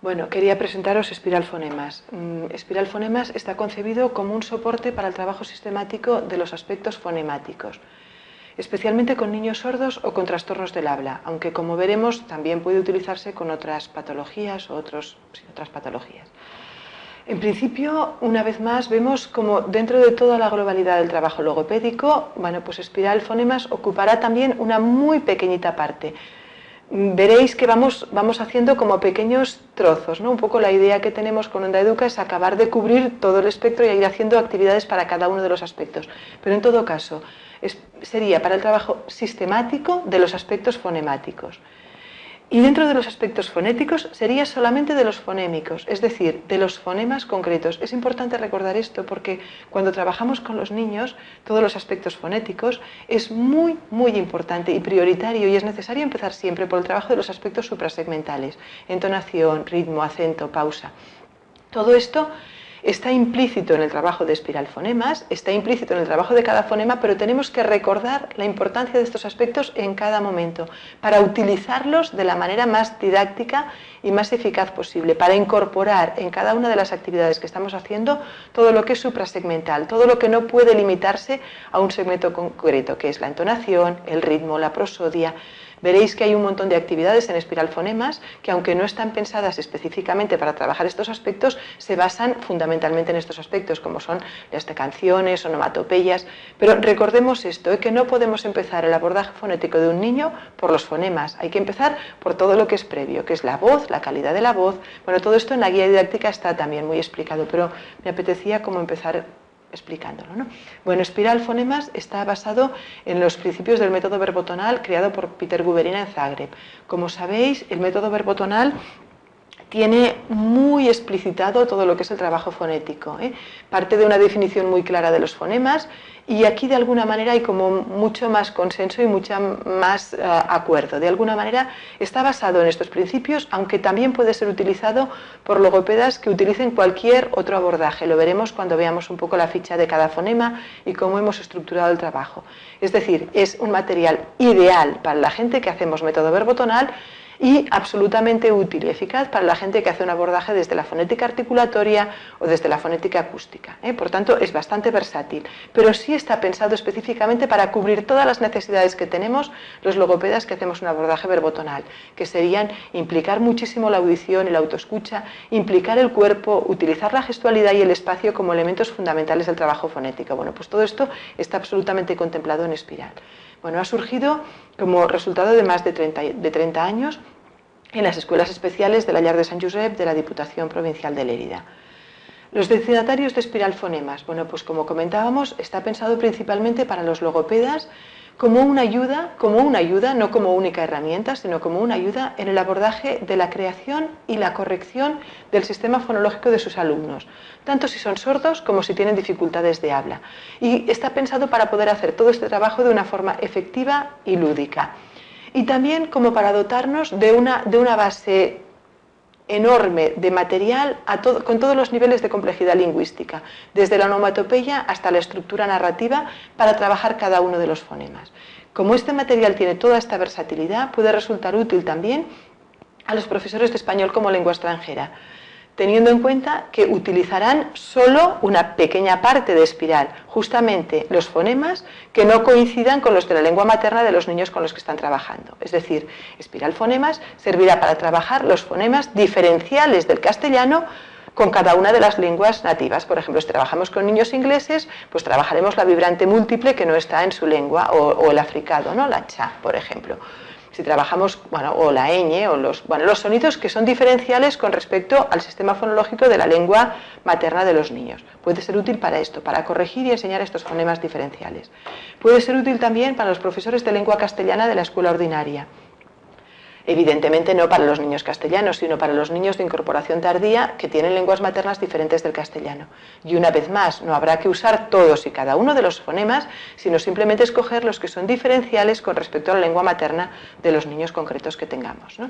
Bueno, quería presentaros Espiral Fonemas. Espiral Fonemas está concebido como un soporte para el trabajo sistemático de los aspectos fonemáticos, especialmente con niños sordos o con trastornos del habla, aunque como veremos también puede utilizarse con otras patologías o otras patologías. En principio, una vez más, vemos como dentro de toda la globalidad del trabajo logopédico, bueno, pues Espiral Fonemas ocupará también una muy pequeñita parte. Veréis que vamos haciendo como pequeños trozos, ¿no? Un poco la idea que tenemos con Onda Educa es acabar de cubrir todo el espectro y ir haciendo actividades para cada uno de los aspectos. Pero en todo caso, sería para el trabajo sistemático de los aspectos fonemáticos. Y dentro de los aspectos fonéticos sería solamente de los fonémicos, es decir, de los fonemas concretos. Es importante recordar esto porque cuando trabajamos con los niños, todos los aspectos fonéticos, es muy, muy importante y prioritario y es necesario empezar siempre por el trabajo de los aspectos suprasegmentales, entonación, ritmo, acento, pausa. Todo esto está implícito en el trabajo de Espiral Fonemas, está implícito en el trabajo de cada fonema, pero tenemos que recordar la importancia de estos aspectos en cada momento, para utilizarlos de la manera más didáctica y más eficaz posible, para incorporar en cada una de las actividades que estamos haciendo todo lo que es suprasegmental, todo lo que no puede limitarse a un segmento concreto, que es la entonación, el ritmo, la prosodia. Veréis que hay un montón de actividades en Espiral Fonemas que, aunque no están pensadas específicamente para trabajar estos aspectos, se basan fundamentalmente en estos aspectos, como son las de canciones, onomatopeyas. Pero recordemos esto, que no podemos empezar el abordaje fonético de un niño por los fonemas. Hay que empezar por todo lo que es previo, que es la voz, la calidad de la voz. Bueno, todo esto en la guía didáctica está también muy explicado, pero me apetecía como empezar explicándolo, ¿no? Bueno, Espiral Fonemas está basado en los principios del método verbotonal creado por Peter Guberina en Zagreb. Como sabéis, el método verbotonal tiene muy explicitado todo lo que es el trabajo fonético, ¿eh? Parte de una definición muy clara de los fonemas y aquí de alguna manera hay como mucho más consenso y mucho más acuerdo. De alguna manera está basado en estos principios, aunque también puede ser utilizado por logopedas que utilicen cualquier otro abordaje. Lo veremos cuando veamos un poco la ficha de cada fonema y cómo hemos estructurado el trabajo. Es decir, es un material ideal para la gente que hacemos método verbotonal y absolutamente útil y eficaz para la gente que hace un abordaje desde la fonética articulatoria o desde la fonética acústica, ¿eh? Por tanto, es bastante versátil, pero sí está pensado específicamente para cubrir todas las necesidades que tenemos los logopedas que hacemos un abordaje verbotonal, que serían implicar muchísimo la audición y la autoescucha, implicar el cuerpo, utilizar la gestualidad y el espacio como elementos fundamentales del trabajo fonético. Bueno, pues todo esto está absolutamente contemplado en Espiral. Bueno, ha surgido como resultado de más de 30 años en las escuelas especiales de la Llar de Sant Josep de la Diputación Provincial de Lérida. Los destinatarios de Espiral Fonemas, bueno, pues como comentábamos, está pensado principalmente para los logopedas como una ayuda, no como única herramienta, sino como una ayuda en el abordaje de la creación y la corrección del sistema fonológico de sus alumnos, tanto si son sordos como si tienen dificultades de habla. Y está pensado para poder hacer todo este trabajo de una forma efectiva y lúdica. Y también como para dotarnos de una base enorme de material con todos los niveles de complejidad lingüística, desde la onomatopeya hasta la estructura narrativa para trabajar cada uno de los fonemas. Como este material tiene toda esta versatilidad, puede resultar útil también a los profesores de español como lengua extranjera, teniendo en cuenta que utilizarán solo una pequeña parte de Espiral, justamente los fonemas que no coincidan con los de la lengua materna de los niños con los que están trabajando. Es decir, Espiral Fonemas servirá para trabajar los fonemas diferenciales del castellano con cada una de las lenguas nativas. Por ejemplo, si trabajamos con niños ingleses, pues trabajaremos la vibrante múltiple que no está en su lengua, o el africado, ¿no? La cha, por ejemplo. Si trabajamos, bueno, o la ñ, o los sonidos que son diferenciales con respecto al sistema fonológico de la lengua materna de los niños. Puede ser útil para esto, para corregir y enseñar estos fonemas diferenciales. Puede ser útil también para los profesores de lengua castellana de la escuela ordinaria. Evidentemente no para los niños castellanos, sino para los niños de incorporación tardía que tienen lenguas maternas diferentes del castellano. Y una vez más, no habrá que usar todos y cada uno de los fonemas, sino simplemente escoger los que son diferenciales con respecto a la lengua materna de los niños concretos que tengamos, ¿no?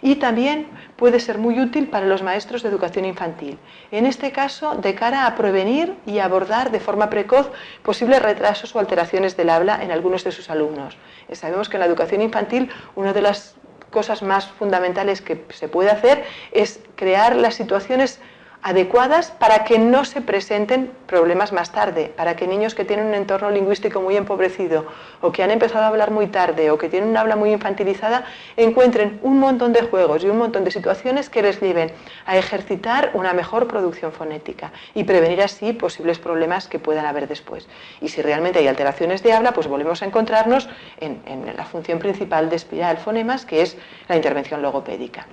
Y también puede ser muy útil para los maestros de educación infantil, en este caso de cara a prevenir y abordar de forma precoz posibles retrasos o alteraciones del habla en algunos de sus alumnos. Sabemos que en la educación infantil una de las cosas más fundamentales que se puede hacer es crear las situaciones adecuadas para que no se presenten problemas más tarde, para que niños que tienen un entorno lingüístico muy empobrecido o que han empezado a hablar muy tarde o que tienen un habla muy infantilizada encuentren un montón de juegos y un montón de situaciones que les lleven a ejercitar una mejor producción fonética y prevenir así posibles problemas que puedan haber después. Y si realmente hay alteraciones de habla, pues volvemos a encontrarnos en la función principal de Espiral Fonemas, que es la intervención logopédica.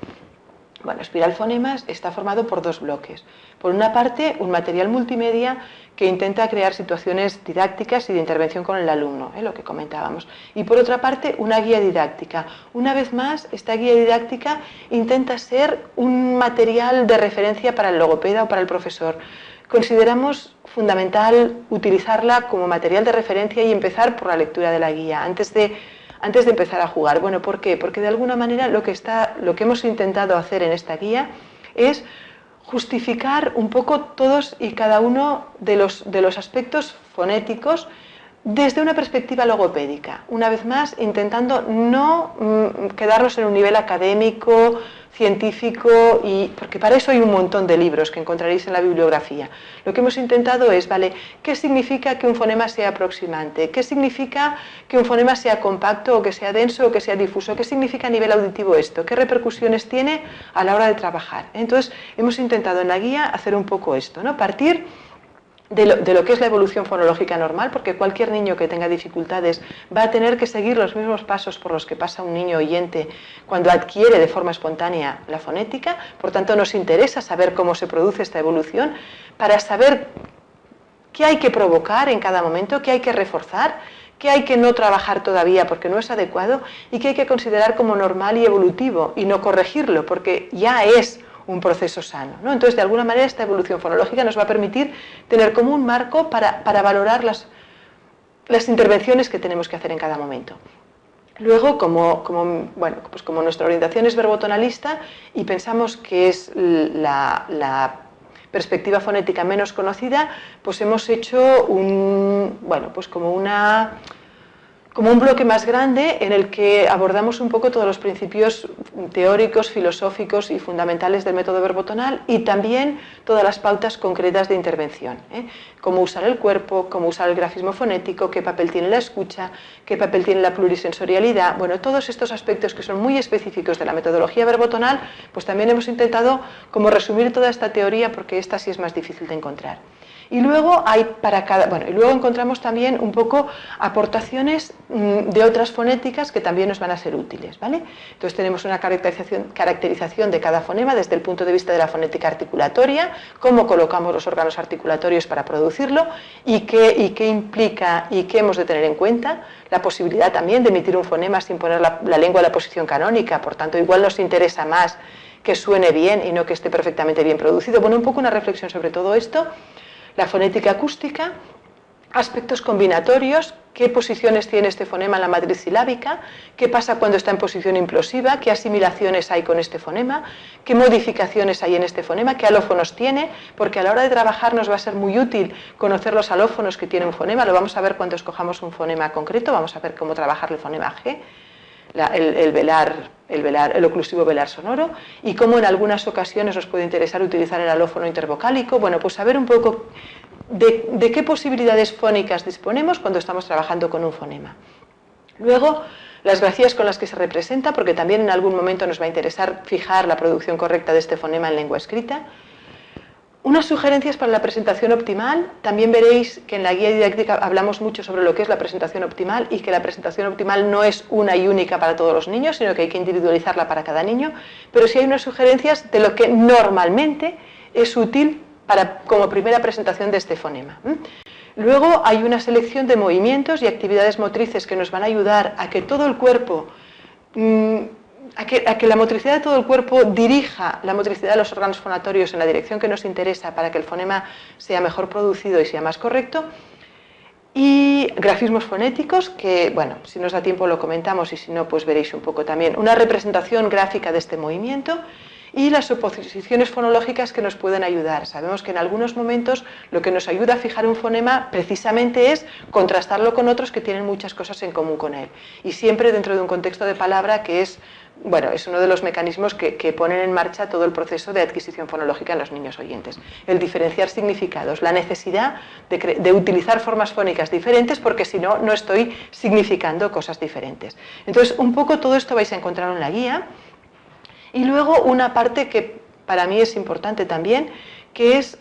Bueno, Espiral Fonemas está formado por dos bloques. Por una parte, un material multimedia que intenta crear situaciones didácticas y de intervención con el alumno, lo que comentábamos. Y por otra parte, una guía didáctica. Una vez más, esta guía didáctica intenta ser un material de referencia para el logopeda o para el profesor. Consideramos fundamental utilizarla como material de referencia y empezar por la lectura de la guía, antes de empezar a jugar. Bueno, ¿por qué? Porque de alguna manera lo que hemos intentado hacer en esta guía es justificar un poco todos y cada uno de los aspectos fonéticos desde una perspectiva logopédica. Una vez más, intentando no quedarnos en un nivel académico, científico, porque para eso hay un montón de libros que encontraréis en la bibliografía. Lo que hemos intentado es, ¿vale?, ¿qué significa que un fonema sea aproximante? ¿Qué significa que un fonema sea compacto o que sea denso o que sea difuso? ¿Qué significa a nivel auditivo esto? ¿Qué repercusiones tiene a la hora de trabajar? Entonces, hemos intentado en la guía hacer un poco esto, ¿no? Partir de lo que es la evolución fonológica normal, porque cualquier niño que tenga dificultades va a tener que seguir los mismos pasos por los que pasa un niño oyente cuando adquiere de forma espontánea la fonética. Por tanto, nos interesa saber cómo se produce esta evolución para saber qué hay que provocar en cada momento, qué hay que reforzar, qué hay que no trabajar todavía porque no es adecuado y qué hay que considerar como normal y evolutivo y no corregirlo porque ya es un proceso sano, ¿no? Entonces, de alguna manera, esta evolución fonológica nos va a permitir tener como un marco para valorar las intervenciones que tenemos que hacer en cada momento. Luego, como nuestra orientación es verbotonalista y pensamos que es la perspectiva fonética menos conocida, pues hemos hecho como un bloque más grande en el que abordamos un poco todos los principios teóricos, filosóficos y fundamentales del método verbotonal y también todas las pautas concretas de intervención. Cómo usar el cuerpo, cómo usar el grafismo fonético, qué papel tiene la escucha, qué papel tiene la plurisensorialidad. Bueno, todos estos aspectos que son muy específicos de la metodología verbotonal, pues también hemos intentado como resumir toda esta teoría porque esta sí es más difícil de encontrar. Y luego encontramos también un poco aportaciones de otras fonéticas que también nos van a ser útiles, ¿vale? Entonces tenemos una caracterización de cada fonema desde el punto de vista de la fonética articulatoria, cómo colocamos los órganos articulatorios para producirlo y qué implica y qué hemos de tener en cuenta, la posibilidad también de emitir un fonema sin poner la lengua en la posición canónica, por tanto igual nos interesa más que suene bien y no que esté perfectamente bien producido. Bueno, un poco una reflexión sobre todo esto. La fonética acústica, aspectos combinatorios, qué posiciones tiene este fonema en la matriz silábica, qué pasa cuando está en posición implosiva, qué asimilaciones hay con este fonema, qué modificaciones hay en este fonema, qué alófonos tiene, porque a la hora de trabajar nos va a ser muy útil conocer los alófonos que tiene un fonema, lo vamos a ver cuando escojamos un fonema concreto, vamos a ver cómo trabajar el fonema G, el oclusivo velar sonoro y cómo en algunas ocasiones nos puede interesar utilizar el alófono intervocálico. Bueno, pues saber un poco de qué posibilidades fónicas disponemos cuando estamos trabajando con un fonema. Luego, las grafías con las que se representa, porque también en algún momento nos va a interesar fijar la producción correcta de este fonema en lengua escrita. Unas sugerencias para la presentación optimal. También veréis que en la guía didáctica hablamos mucho sobre lo que es la presentación optimal y que la presentación optimal no es una y única para todos los niños, sino que hay que individualizarla para cada niño, pero sí hay unas sugerencias de lo que normalmente es útil como primera presentación de este fonema. Luego hay una selección de movimientos y actividades motrices que nos van a ayudar a que todo el cuerpo a que la motricidad de todo el cuerpo dirija la motricidad de los órganos fonatorios en la dirección que nos interesa para que el fonema sea mejor producido y sea más correcto. Y grafismos fonéticos, que, bueno, si nos da tiempo lo comentamos y si no, pues veréis un poco también. Una representación gráfica de este movimiento y las oposiciones fonológicas que nos pueden ayudar. Sabemos que en algunos momentos lo que nos ayuda a fijar un fonema precisamente es contrastarlo con otros que tienen muchas cosas en común con él. Y siempre dentro de un contexto de palabra que es bueno, es uno de los mecanismos que ponen en marcha todo el proceso de adquisición fonológica en los niños oyentes. El diferenciar significados, la necesidad de utilizar formas fónicas diferentes porque si no, no estoy significando cosas diferentes. Entonces, un poco todo esto vais a encontrar en la guía. Y luego una parte que para mí es importante también, que es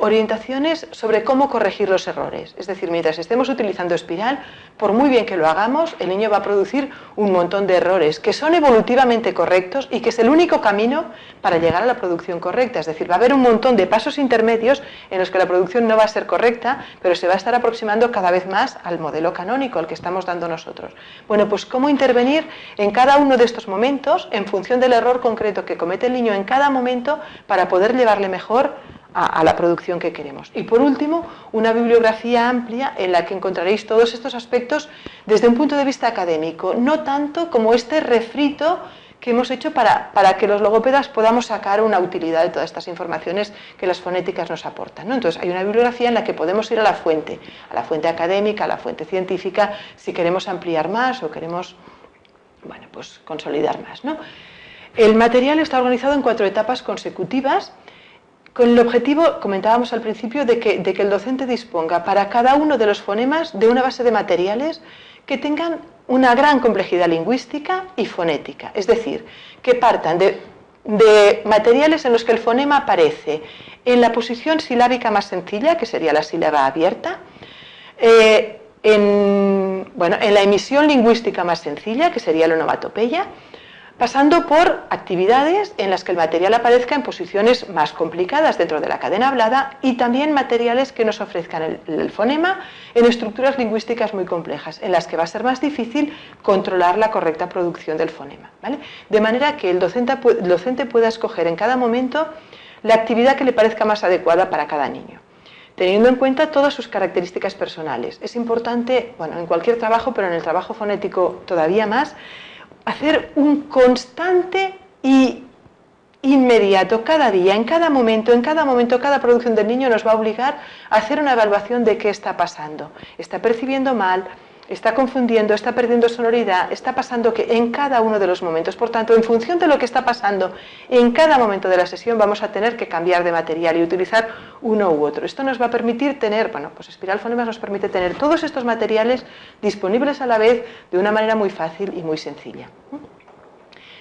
orientaciones sobre cómo corregir los errores. Es decir, mientras estemos utilizando espiral, por muy bien que lo hagamos, el niño va a producir un montón de errores que son evolutivamente correctos y que es el único camino para llegar a la producción correcta. Es decir, va a haber un montón de pasos intermedios en los que la producción no va a ser correcta, pero se va a estar aproximando cada vez más al modelo canónico, al que estamos dando nosotros. Bueno, pues cómo intervenir en cada uno de estos momentos en función del error concreto que comete el niño en cada momento para poder llevarle mejor a la producción que queremos. Y por último, una bibliografía amplia en la que encontraréis todos estos aspectos desde un punto de vista académico, no tanto como este refrito que hemos hecho para que los logopedas podamos sacar una utilidad de todas estas informaciones que las fonéticas nos aportan, ¿no? Entonces hay una bibliografía en la que podemos ir a la fuente académica, a la fuente científica, si queremos ampliar más o queremos, bueno, pues consolidar más, ¿no? El material está organizado en 4 etapas consecutivas, con el objetivo, comentábamos al principio, de que el docente disponga para cada uno de los fonemas de una base de materiales que tengan una gran complejidad lingüística y fonética. Es decir, que partan de materiales en los que el fonema aparece en la posición silábica más sencilla, que sería la sílaba abierta, en la emisión lingüística más sencilla, que sería la onomatopeya, pasando por actividades en las que el material aparezca en posiciones más complicadas dentro de la cadena hablada y también materiales que nos ofrezcan el fonema en estructuras lingüísticas muy complejas, en las que va a ser más difícil controlar la correcta producción del fonema, ¿vale? De manera que el docente pueda escoger en cada momento la actividad que le parezca más adecuada para cada niño, teniendo en cuenta todas sus características personales. Es importante, bueno, en cualquier trabajo, pero en el trabajo fonético todavía más, hacer un constante y inmediato, cada día, en cada momento, cada producción del niño nos va a obligar a hacer una evaluación de qué está pasando. Está percibiendo mal, está confundiendo, está perdiendo sonoridad, está pasando que en cada uno de los momentos. Por tanto, en función de lo que está pasando en cada momento de la sesión, vamos a tener que cambiar de material y utilizar uno u otro. Esto nos va a permitir tener, bueno, pues Espiral Fonemas nos permite tener todos estos materiales disponibles a la vez de una manera muy fácil y muy sencilla.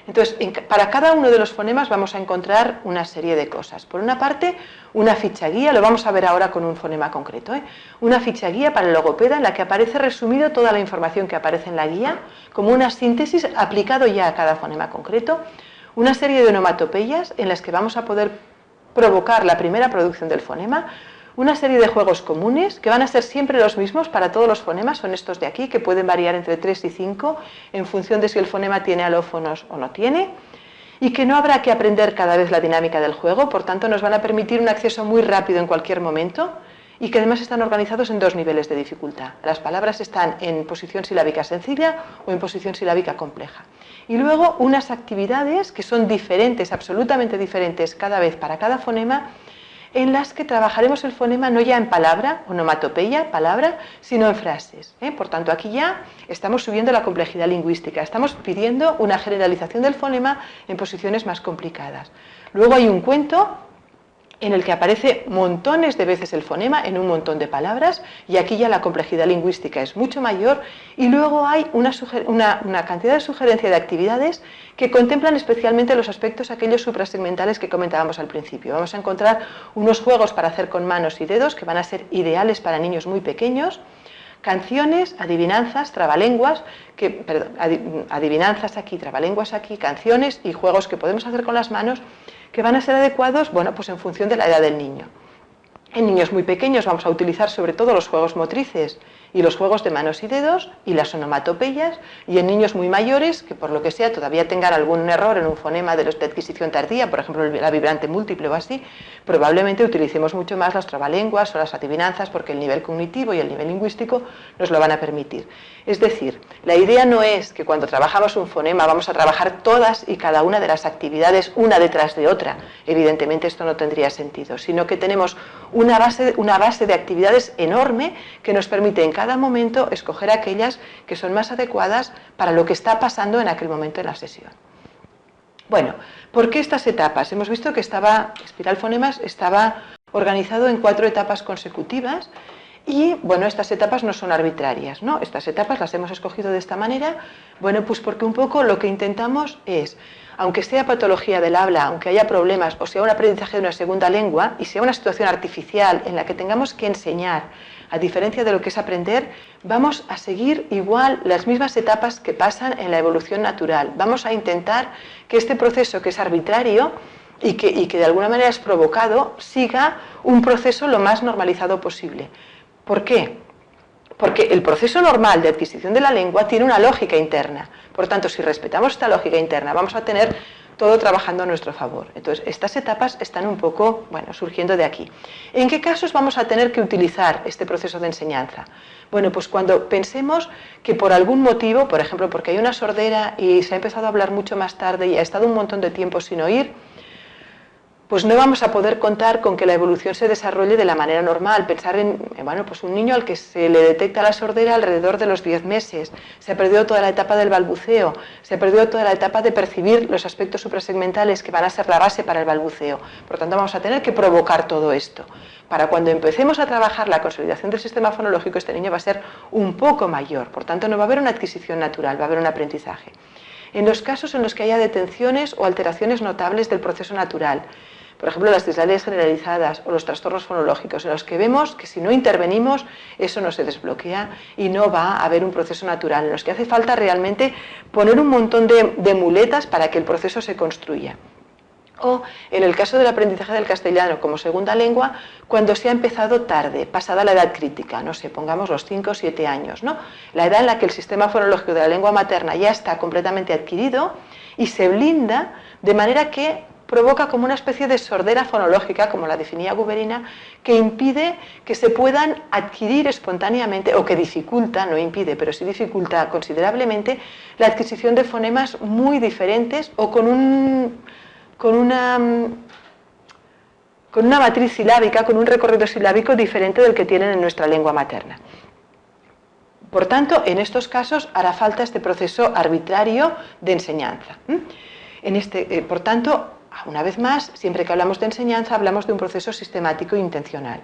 Entonces, para cada uno de los fonemas vamos a encontrar una serie de cosas. Por una parte, una ficha guía, lo vamos a ver ahora con un fonema concreto, una ficha guía para el logopeda en la que aparece resumido toda la información que aparece en la guía, como una síntesis aplicado ya a cada fonema concreto, una serie de onomatopeyas en las que vamos a poder provocar la primera producción del fonema, una serie de juegos comunes que van a ser siempre los mismos para todos los fonemas, son estos de aquí, que pueden variar entre 3 y 5 en función de si el fonema tiene alófonos o no tiene, y que no habrá que aprender cada vez la dinámica del juego, por tanto nos van a permitir un acceso muy rápido en cualquier momento, y que además están organizados en 2 niveles de dificultad. Las palabras están en posición silábica sencilla o en posición silábica compleja. Y luego unas actividades que son diferentes, absolutamente diferentes cada vez para cada fonema, en las que trabajaremos el fonema no ya en palabra, onomatopeya, palabra, sino en frases. Por tanto, aquí ya estamos subiendo la complejidad lingüística, estamos pidiendo una generalización del fonema en posiciones más complicadas. Luego hay un cuento en el que aparece montones de veces el fonema en un montón de palabras, y aquí ya la complejidad lingüística es mucho mayor, y luego hay una cantidad de sugerencia de actividades que contemplan especialmente los aspectos aquellos suprasegmentales que comentábamos al principio. Vamos a encontrar unos juegos para hacer con manos y dedos que van a ser ideales para niños muy pequeños, canciones, adivinanzas, trabalenguas, adivinanzas aquí, trabalenguas aquí, canciones y juegos que podemos hacer con las manos que van a ser adecuados, bueno, pues en función de la edad del niño. En niños muy pequeños vamos a utilizar sobre todo los juegos motrices y los juegos de manos y dedos y las onomatopeyas, y en niños muy mayores que por lo que sea todavía tengan algún error en un fonema de los de adquisición tardía, por ejemplo la vibrante múltiple o así, probablemente utilicemos mucho más las trabalenguas o las adivinanzas porque el nivel cognitivo y el nivel lingüístico nos lo van a permitir. Es decir, la idea no es que cuando trabajamos un fonema vamos a trabajar todas y cada una de las actividades una detrás de otra, evidentemente esto no tendría sentido, sino que tenemos una base de actividades enorme que nos permite en cada momento escoger aquellas que son más adecuadas para lo que está pasando en aquel momento en la sesión. Bueno, ¿por qué estas etapas? Hemos visto que Espiral Fonemas estaba organizado en 4 etapas consecutivas y, bueno, estas etapas no son arbitrarias, ¿no? Estas etapas las hemos escogido de esta manera, bueno, pues porque un poco lo que intentamos es, aunque sea patología del habla, aunque haya problemas, o sea un aprendizaje de una segunda lengua, y sea una situación artificial en la que tengamos que enseñar, a diferencia de lo que es aprender, vamos a seguir igual las mismas etapas que pasan en la evolución natural. Vamos a intentar que este proceso, que es arbitrario y que de alguna manera es provocado, siga un proceso lo más normalizado posible. ¿Por qué? Porque el proceso normal de adquisición de la lengua tiene una lógica interna. Por tanto, si respetamos esta lógica interna, vamos a tener todo trabajando a nuestro favor. Entonces, estas etapas están un poco, bueno, surgiendo de aquí. ¿En qué casos vamos a tener que utilizar este proceso de enseñanza? Bueno, pues cuando pensemos que por algún motivo, por ejemplo, porque hay una sordera y se ha empezado a hablar mucho más tarde y ha estado un montón de tiempo sin oír, pues no vamos a poder contar con que la evolución se desarrolle de la manera normal. Pensar en, bueno, pues un niño al que se le detecta la sordera alrededor de los 10 meses, se ha perdido toda la etapa del balbuceo, se ha perdido toda la etapa de percibir los aspectos suprasegmentales que van a ser la base para el balbuceo. Por tanto, vamos a tener que provocar todo esto. Para cuando empecemos a trabajar la consolidación del sistema fonológico, este niño va a ser un poco mayor. Por tanto, no va a haber una adquisición natural, va a haber un aprendizaje. En los casos en los que haya detenciones o alteraciones notables del proceso natural, por ejemplo, las dislalias generalizadas o los trastornos fonológicos, en los que vemos que si no intervenimos, eso no se desbloquea y no va a haber un proceso natural, en los que hace falta realmente poner un montón de muletas para que el proceso se construya. O en el caso del aprendizaje del castellano como segunda lengua, cuando se ha empezado tarde, pasada la edad crítica, no sé, pongamos los 5 o 7 años, ¿no? La edad en la que el sistema fonológico de la lengua materna ya está completamente adquirido y se blinda de manera que provoca como una especie de sordera fonológica, como la definía Guberina, que impide que se puedan adquirir espontáneamente, o que dificulta, no impide, pero sí dificulta considerablemente, la adquisición de fonemas muy diferentes o con una matriz silábica, con un recorrido silábico diferente del que tienen en nuestra lengua materna. Por tanto, en estos casos hará falta este proceso arbitrario de enseñanza. Por tanto, una vez más, siempre que hablamos de enseñanza, hablamos de un proceso sistemático e intencional.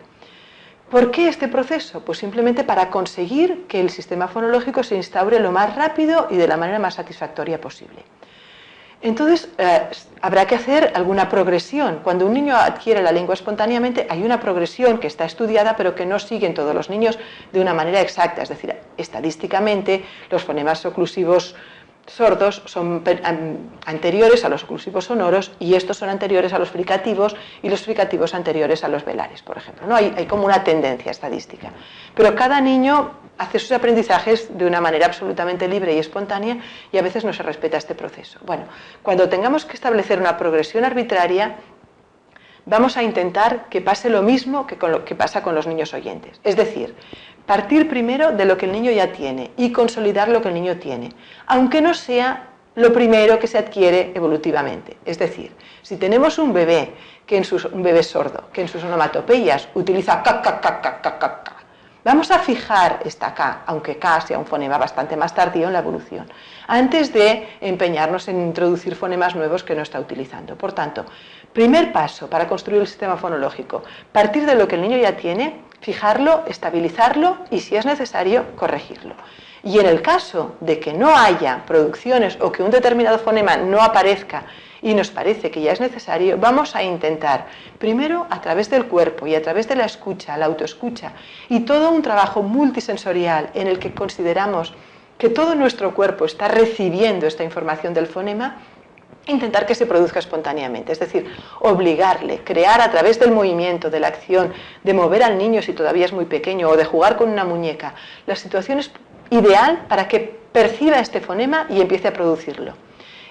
¿Por qué este proceso? Pues simplemente para conseguir que el sistema fonológico se instaure lo más rápido y de la manera más satisfactoria posible. Entonces, habrá que hacer alguna progresión. Cuando un niño adquiere la lengua espontáneamente, hay una progresión que está estudiada, pero que no siguen todos los niños de una manera exacta. Es decir, estadísticamente, los fonemas oclusivos sordos son anteriores a los oclusivos sonoros y estos son anteriores a los fricativos y los fricativos anteriores a los velares, por ejemplo, ¿no? Hay como una tendencia estadística. Pero cada niño hace sus aprendizajes de una manera absolutamente libre y espontánea y a veces no se respeta este proceso. Bueno, cuando tengamos que establecer una progresión arbitraria, vamos a intentar que pase lo mismo que pasa con los niños oyentes. Es decir, partir primero de lo que el niño ya tiene y consolidar lo que el niño tiene, aunque no sea lo primero que se adquiere evolutivamente. Es decir, si tenemos un bebé sordo que en sus onomatopeyas utiliza ca, ca, ca, ca, ca, ca, ca, vamos a fijar esta K, aunque K sea un fonema bastante más tardío en la evolución, antes de empeñarnos en introducir fonemas nuevos que no está utilizando. Por tanto, primer paso para construir el sistema fonológico, partir de lo que el niño ya tiene, fijarlo, estabilizarlo y, si es necesario, corregirlo. Y en el caso de que no haya producciones o que un determinado fonema no aparezca y nos parece que ya es necesario, vamos a intentar, primero a través del cuerpo y a través de la escucha, la autoescucha y todo un trabajo multisensorial en el que consideramos que todo nuestro cuerpo está recibiendo esta información del fonema, intentar que se produzca espontáneamente, es decir, obligarle, crear a través del movimiento, de la acción, de mover al niño si todavía es muy pequeño o de jugar con una muñeca, la situación es ideal para que perciba este fonema y empiece a producirlo.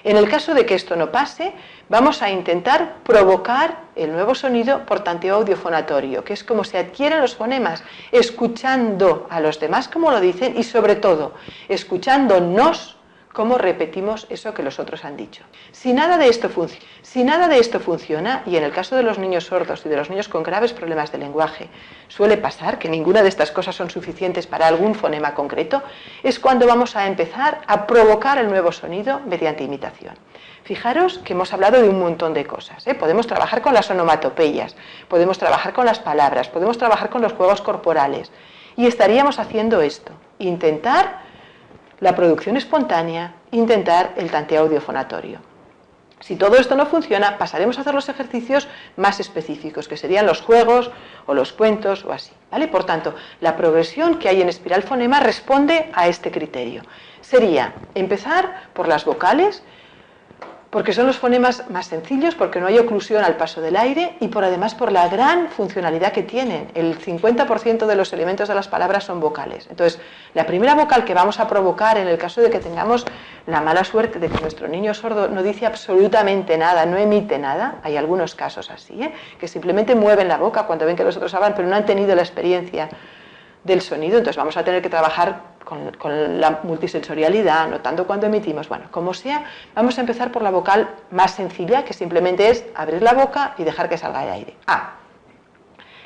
En el caso de que esto no pase, vamos a intentar provocar el nuevo sonido por tanteo audiofonatorio, que es como se adquieren los fonemas, escuchando a los demás como lo dicen y sobre todo, escuchándonos cómo repetimos eso que los otros han dicho. Si nada de esto funciona, y en el caso de los niños sordos y de los niños con graves problemas de lenguaje, suele pasar que ninguna de estas cosas son suficientes para algún fonema concreto, es cuando vamos a empezar a provocar el nuevo sonido mediante imitación. Fijaros que hemos hablado de un montón de cosas, ¿eh? Podemos trabajar con las onomatopeyas, podemos trabajar con las palabras, podemos trabajar con los juegos corporales. Y estaríamos haciendo esto, intentar la producción espontánea, intentar el tanteo audiofonatorio. Si todo esto no funciona, pasaremos a hacer los ejercicios más específicos, que serían los juegos o los cuentos o así, ¿vale? Por tanto, la progresión que hay en Espiral Fonema responde a este criterio. Sería empezar por las vocales, porque son los fonemas más sencillos, porque no hay oclusión al paso del aire y además por la gran funcionalidad que tienen. El 50% de los elementos de las palabras son vocales. Entonces, la primera vocal que vamos a provocar en el caso de que tengamos la mala suerte de que nuestro niño sordo no dice absolutamente nada, no emite nada, hay algunos casos así, que simplemente mueven la boca cuando ven que los otros hablan, pero no han tenido la experiencia del sonido, entonces vamos a tener que trabajar con la multisensorialidad, notando cuando emitimos. Bueno, como sea, vamos a empezar por la vocal más sencilla, que simplemente es abrir la boca y dejar que salga el aire. A.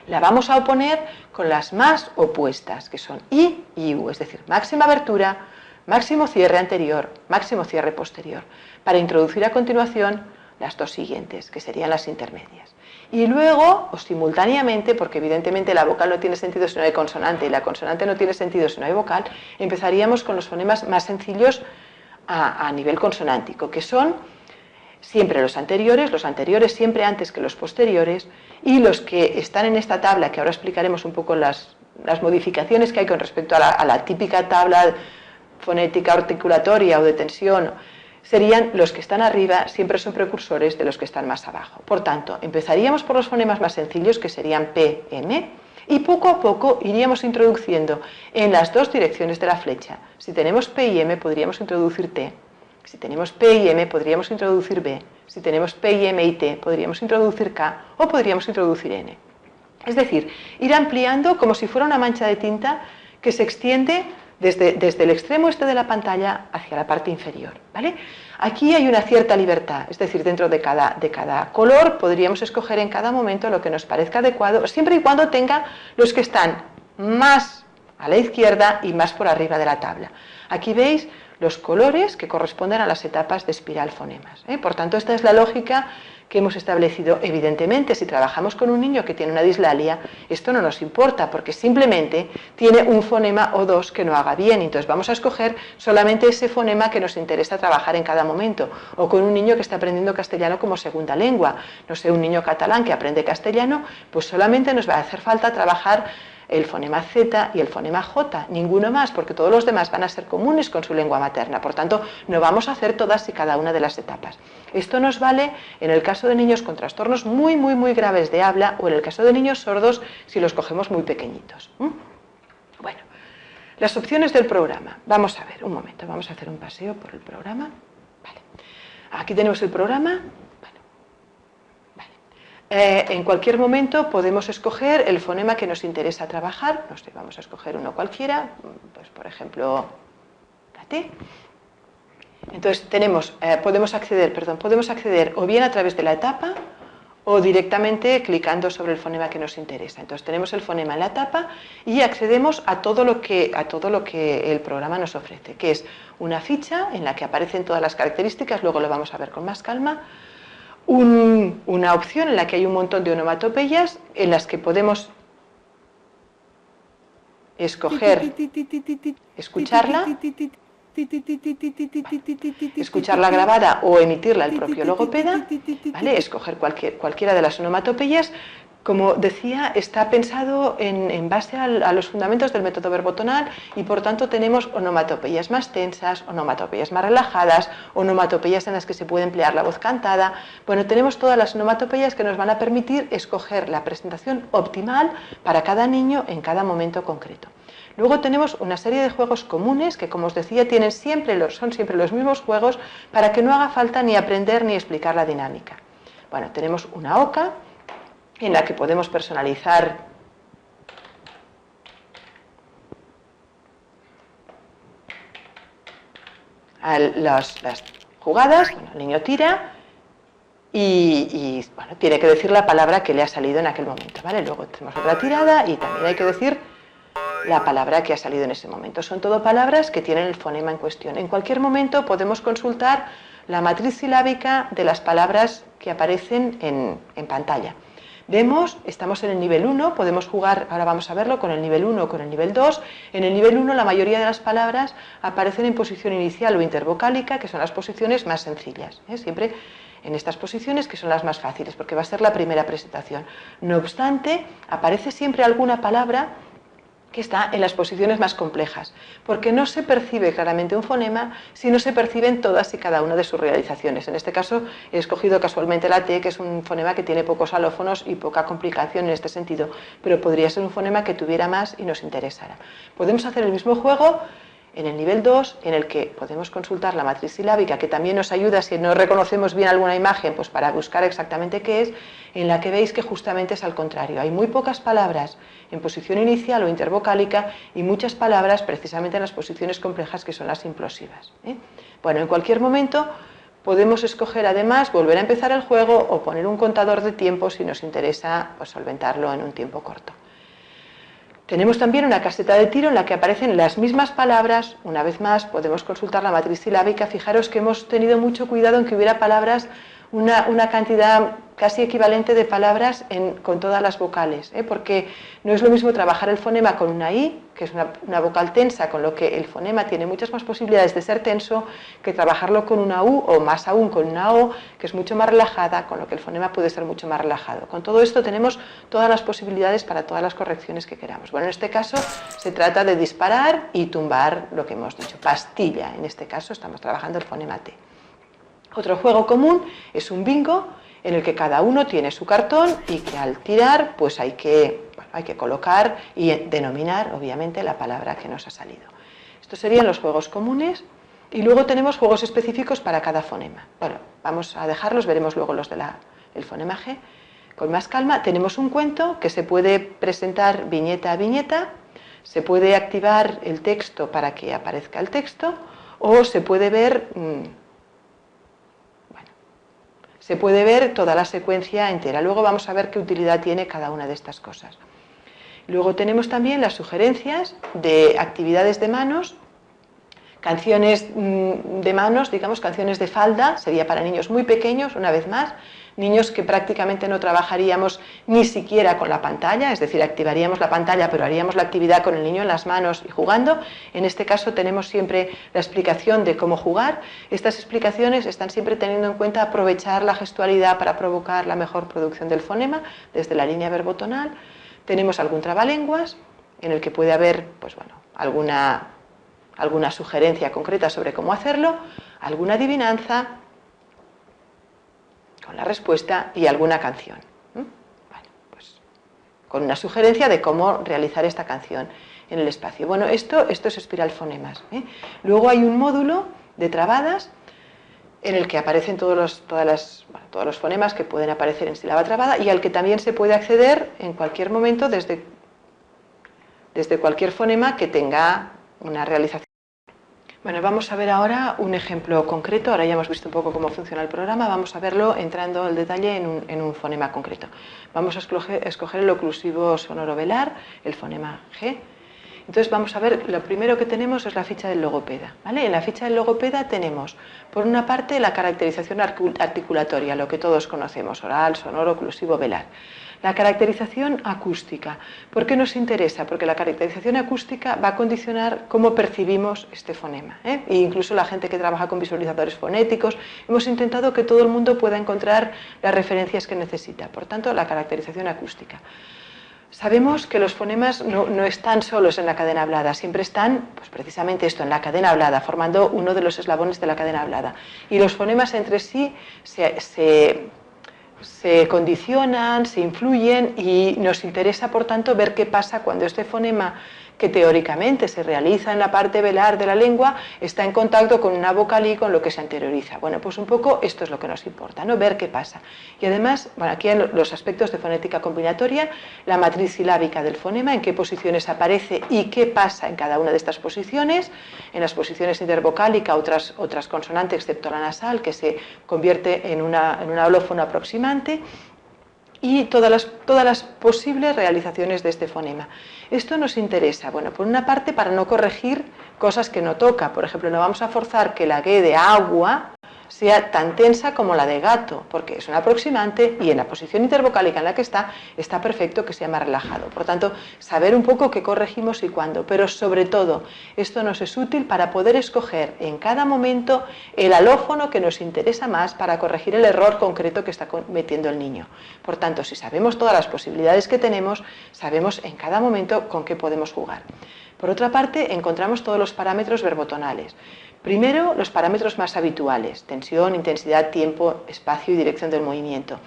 La vamos a oponer con las más opuestas, que son I y U, es decir, máxima abertura, máximo cierre anterior, máximo cierre posterior, para introducir a continuación las dos siguientes, que serían las intermedias. Y luego, o simultáneamente, porque evidentemente la vocal no tiene sentido si no hay consonante y la consonante no tiene sentido si no hay vocal, empezaríamos con los fonemas más sencillos a nivel consonántico, que son siempre los anteriores siempre antes que los posteriores, y los que están en esta tabla, que ahora explicaremos un poco las modificaciones que hay con respecto a la típica tabla fonética articulatoria o de tensión, serían los que están arriba, siempre son precursores de los que están más abajo. Por tanto, empezaríamos por los fonemas más sencillos, que serían P, M, y poco a poco iríamos introduciendo en las dos direcciones de la flecha. Si tenemos P y M, podríamos introducir T. Si tenemos P y M, podríamos introducir B. Si tenemos P y M y T, podríamos introducir K o podríamos introducir N. Es decir, ir ampliando como si fuera una mancha de tinta que se extiende desde el extremo este de la pantalla hacia la parte inferior, ¿vale? Aquí hay una cierta libertad, es decir, dentro de cada color podríamos escoger en cada momento lo que nos parezca adecuado, siempre y cuando tenga los que están más a la izquierda y más por arriba de la tabla. Aquí veis los colores que corresponden a las etapas de espiral fonemas, ¿eh? Por tanto, esta es la lógica que hemos establecido. Evidentemente, si trabajamos con un niño que tiene una dislalia, esto no nos importa, porque simplemente tiene un fonema o dos que no haga bien, entonces vamos a escoger solamente ese fonema que nos interesa trabajar en cada momento, o con un niño que está aprendiendo castellano como segunda lengua, no sé, un niño catalán que aprende castellano, pues solamente nos va a hacer falta trabajar el fonema Z y el fonema J, ninguno más, porque todos los demás van a ser comunes con su lengua materna. Por tanto, no vamos a hacer todas y cada una de las etapas. Esto nos vale en el caso de niños con trastornos muy graves de habla o en el caso de niños sordos si los cogemos muy pequeñitos. Bueno, las opciones del programa. Vamos a ver, un momento, vamos a hacer un paseo por el programa. Vale. Aquí tenemos el programa. En cualquier momento podemos escoger el fonema que nos interesa trabajar, no sé, vamos a escoger uno cualquiera, pues por ejemplo, la T. Entonces podemos acceder o bien a través de la etapa o directamente clicando sobre el fonema que nos interesa. Entonces tenemos el fonema en la etapa y accedemos a todo lo que el programa nos ofrece, que es una ficha en la que aparecen todas las características, luego lo vamos a ver con más calma. Una opción en la que hay un montón de onomatopeyas en las que podemos escoger escucharla grabada o emitirla el propio logopeda, ¿vale? Escoger cualquiera de las onomatopeyas. Como decía, está pensado en base a los fundamentos del método verbotonal y por tanto tenemos onomatopeyas más tensas, onomatopeyas más relajadas, onomatopeyas en las que se puede emplear la voz cantada. Bueno, tenemos todas las onomatopeyas que nos van a permitir escoger la presentación optimal para cada niño en cada momento concreto. Luego tenemos una serie de juegos comunes que, como os decía, son siempre los mismos juegos para que no haga falta ni aprender ni explicar la dinámica. Bueno, tenemos una oca en la que podemos personalizar las jugadas. Bueno, el niño tira y bueno, tiene que decir la palabra que le ha salido en aquel momento, ¿vale? Luego tenemos otra tirada y también hay que decir la palabra que ha salido en ese momento. Son todo palabras que tienen el fonema en cuestión. En cualquier momento podemos consultar la matriz silábica de las palabras que aparecen en pantalla. Vemos, estamos en el nivel 1, podemos jugar, ahora vamos a verlo, con el nivel 1 o con el nivel 2. En el nivel 1 la mayoría de las palabras aparecen en posición inicial o intervocálica, que son las posiciones más sencillas, siempre en estas posiciones que son las más fáciles, porque va a ser la primera presentación. No obstante, aparece siempre alguna palabra que está en las posiciones más complejas, porque no se percibe claramente un fonema si no se perciben todas y cada una de sus realizaciones. En este caso he escogido casualmente la T, que es un fonema que tiene pocos alófonos y poca complicación en este sentido, pero podría ser un fonema que tuviera más y nos interesara. Podemos hacer el mismo juego en el nivel 2, en el que podemos consultar la matriz silábica, que también nos ayuda si no reconocemos bien alguna imagen, pues para buscar exactamente qué es, en la que veis que justamente es al contrario. Hay muy pocas palabras en posición inicial o intervocálica y muchas palabras precisamente en las posiciones complejas, que son las implosivas. Bueno, en cualquier momento podemos escoger además volver a empezar el juego o poner un contador de tiempo si nos interesa, pues, solventarlo en un tiempo corto. Tenemos también una caseta de tiro en la que aparecen las mismas palabras. Una vez más podemos consultar la matriz silábica. Fijaros que hemos tenido mucho cuidado en que hubiera palabras, una cantidad casi equivalente de palabras con todas las vocales, porque no es lo mismo trabajar el fonema con una I, que es una vocal tensa, con lo que el fonema tiene muchas más posibilidades de ser tenso, que trabajarlo con una U, o más aún con una O, que es mucho más relajada, con lo que el fonema puede ser mucho más relajado. Con todo esto tenemos todas las posibilidades para todas las correcciones que queramos. Bueno, en este caso se trata de disparar y tumbar lo que hemos dicho, pastilla. En este caso estamos trabajando el fonema T. Otro juego común es un bingo, en el que cada uno tiene su cartón y que al tirar pues hay que colocar y denominar obviamente la palabra que nos ha salido. Estos serían los juegos comunes y luego tenemos juegos específicos para cada fonema. Bueno, vamos a dejarlos, veremos luego los del fonema G con más calma. Tenemos un cuento que se puede presentar viñeta a viñeta, se puede activar el texto para que aparezca el texto o se puede ver toda la secuencia entera. Luego vamos a ver qué utilidad tiene cada una de estas cosas. Luego tenemos también las sugerencias de actividades de manos, canciones de manos, digamos canciones de falda, sería para niños muy pequeños, una vez más, niños que prácticamente no trabajaríamos ni siquiera con la pantalla, es decir, activaríamos la pantalla pero haríamos la actividad con el niño en las manos y jugando. En este caso tenemos siempre la explicación de cómo jugar. Estas explicaciones están siempre teniendo en cuenta aprovechar la gestualidad para provocar la mejor producción del fonema desde la línea verbotonal. Tenemos algún trabalenguas en el que puede haber pues bueno, alguna sugerencia concreta sobre cómo hacerlo, alguna adivinanza con la respuesta y alguna canción. Bueno, pues con una sugerencia de cómo realizar esta canción en el espacio. Bueno, esto es Espiral Fonemas. Luego hay un módulo de trabadas en el que aparecen todos los fonemas que pueden aparecer en sílaba trabada y al que también se puede acceder en cualquier momento desde cualquier fonema que tenga una realización. Bueno, vamos a ver ahora un ejemplo concreto. Ahora ya hemos visto un poco cómo funciona el programa, vamos a verlo entrando al detalle en un fonema concreto. Vamos a escoger el oclusivo sonoro velar, el fonema G. Entonces vamos a ver, lo primero que tenemos es la ficha del logopeda, ¿vale? En la ficha del logopeda tenemos, por una parte, la caracterización articulatoria, lo que todos conocemos, oral, sonoro, oclusivo, velar. La caracterización acústica. ¿Por qué nos interesa? Porque la caracterización acústica va a condicionar cómo percibimos este fonema, E incluso la gente que trabaja con visualizadores fonéticos, hemos intentado que todo el mundo pueda encontrar las referencias que necesita. Por tanto, la caracterización acústica. Sabemos que los fonemas no están solos en la cadena hablada, siempre están, pues precisamente esto, en la cadena hablada, formando uno de los eslabones de la cadena hablada. Y los fonemas entre sí se condicionan, se influyen y nos interesa, por tanto, ver qué pasa cuando este fonema, que teóricamente se realiza en la parte velar de la lengua, está en contacto con una vocal y con lo que se anterioriza. Bueno, pues un poco esto es lo que nos importa, ¿no? Ver qué pasa. Y además, bueno, aquí en los aspectos de fonética combinatoria, la matriz silábica del fonema, en qué posiciones aparece y qué pasa en cada una de estas posiciones, en las posiciones intervocálica, otras consonantes excepto la nasal, que se convierte en una holófono aproximante, y todas las posibles realizaciones de este fonema. Esto nos interesa, bueno, por una parte para no corregir cosas que no toca. Por ejemplo, no vamos a forzar que la G de agua sea tan tensa como la de gato, porque es un aproximante y en la posición intervocálica en la que está perfecto que sea más relajado. Por tanto, saber un poco qué corregimos y cuándo, pero sobre todo, esto nos es útil para poder escoger en cada momento el alófono que nos interesa más para corregir el error concreto que está cometiendo el niño. Por tanto, si sabemos todas las posibilidades que tenemos, sabemos en cada momento con qué podemos jugar. Por otra parte, encontramos todos los parámetros verbotonales. Primero, los parámetros más habituales: tensión, intensidad, tiempo, espacio y dirección del movimiento.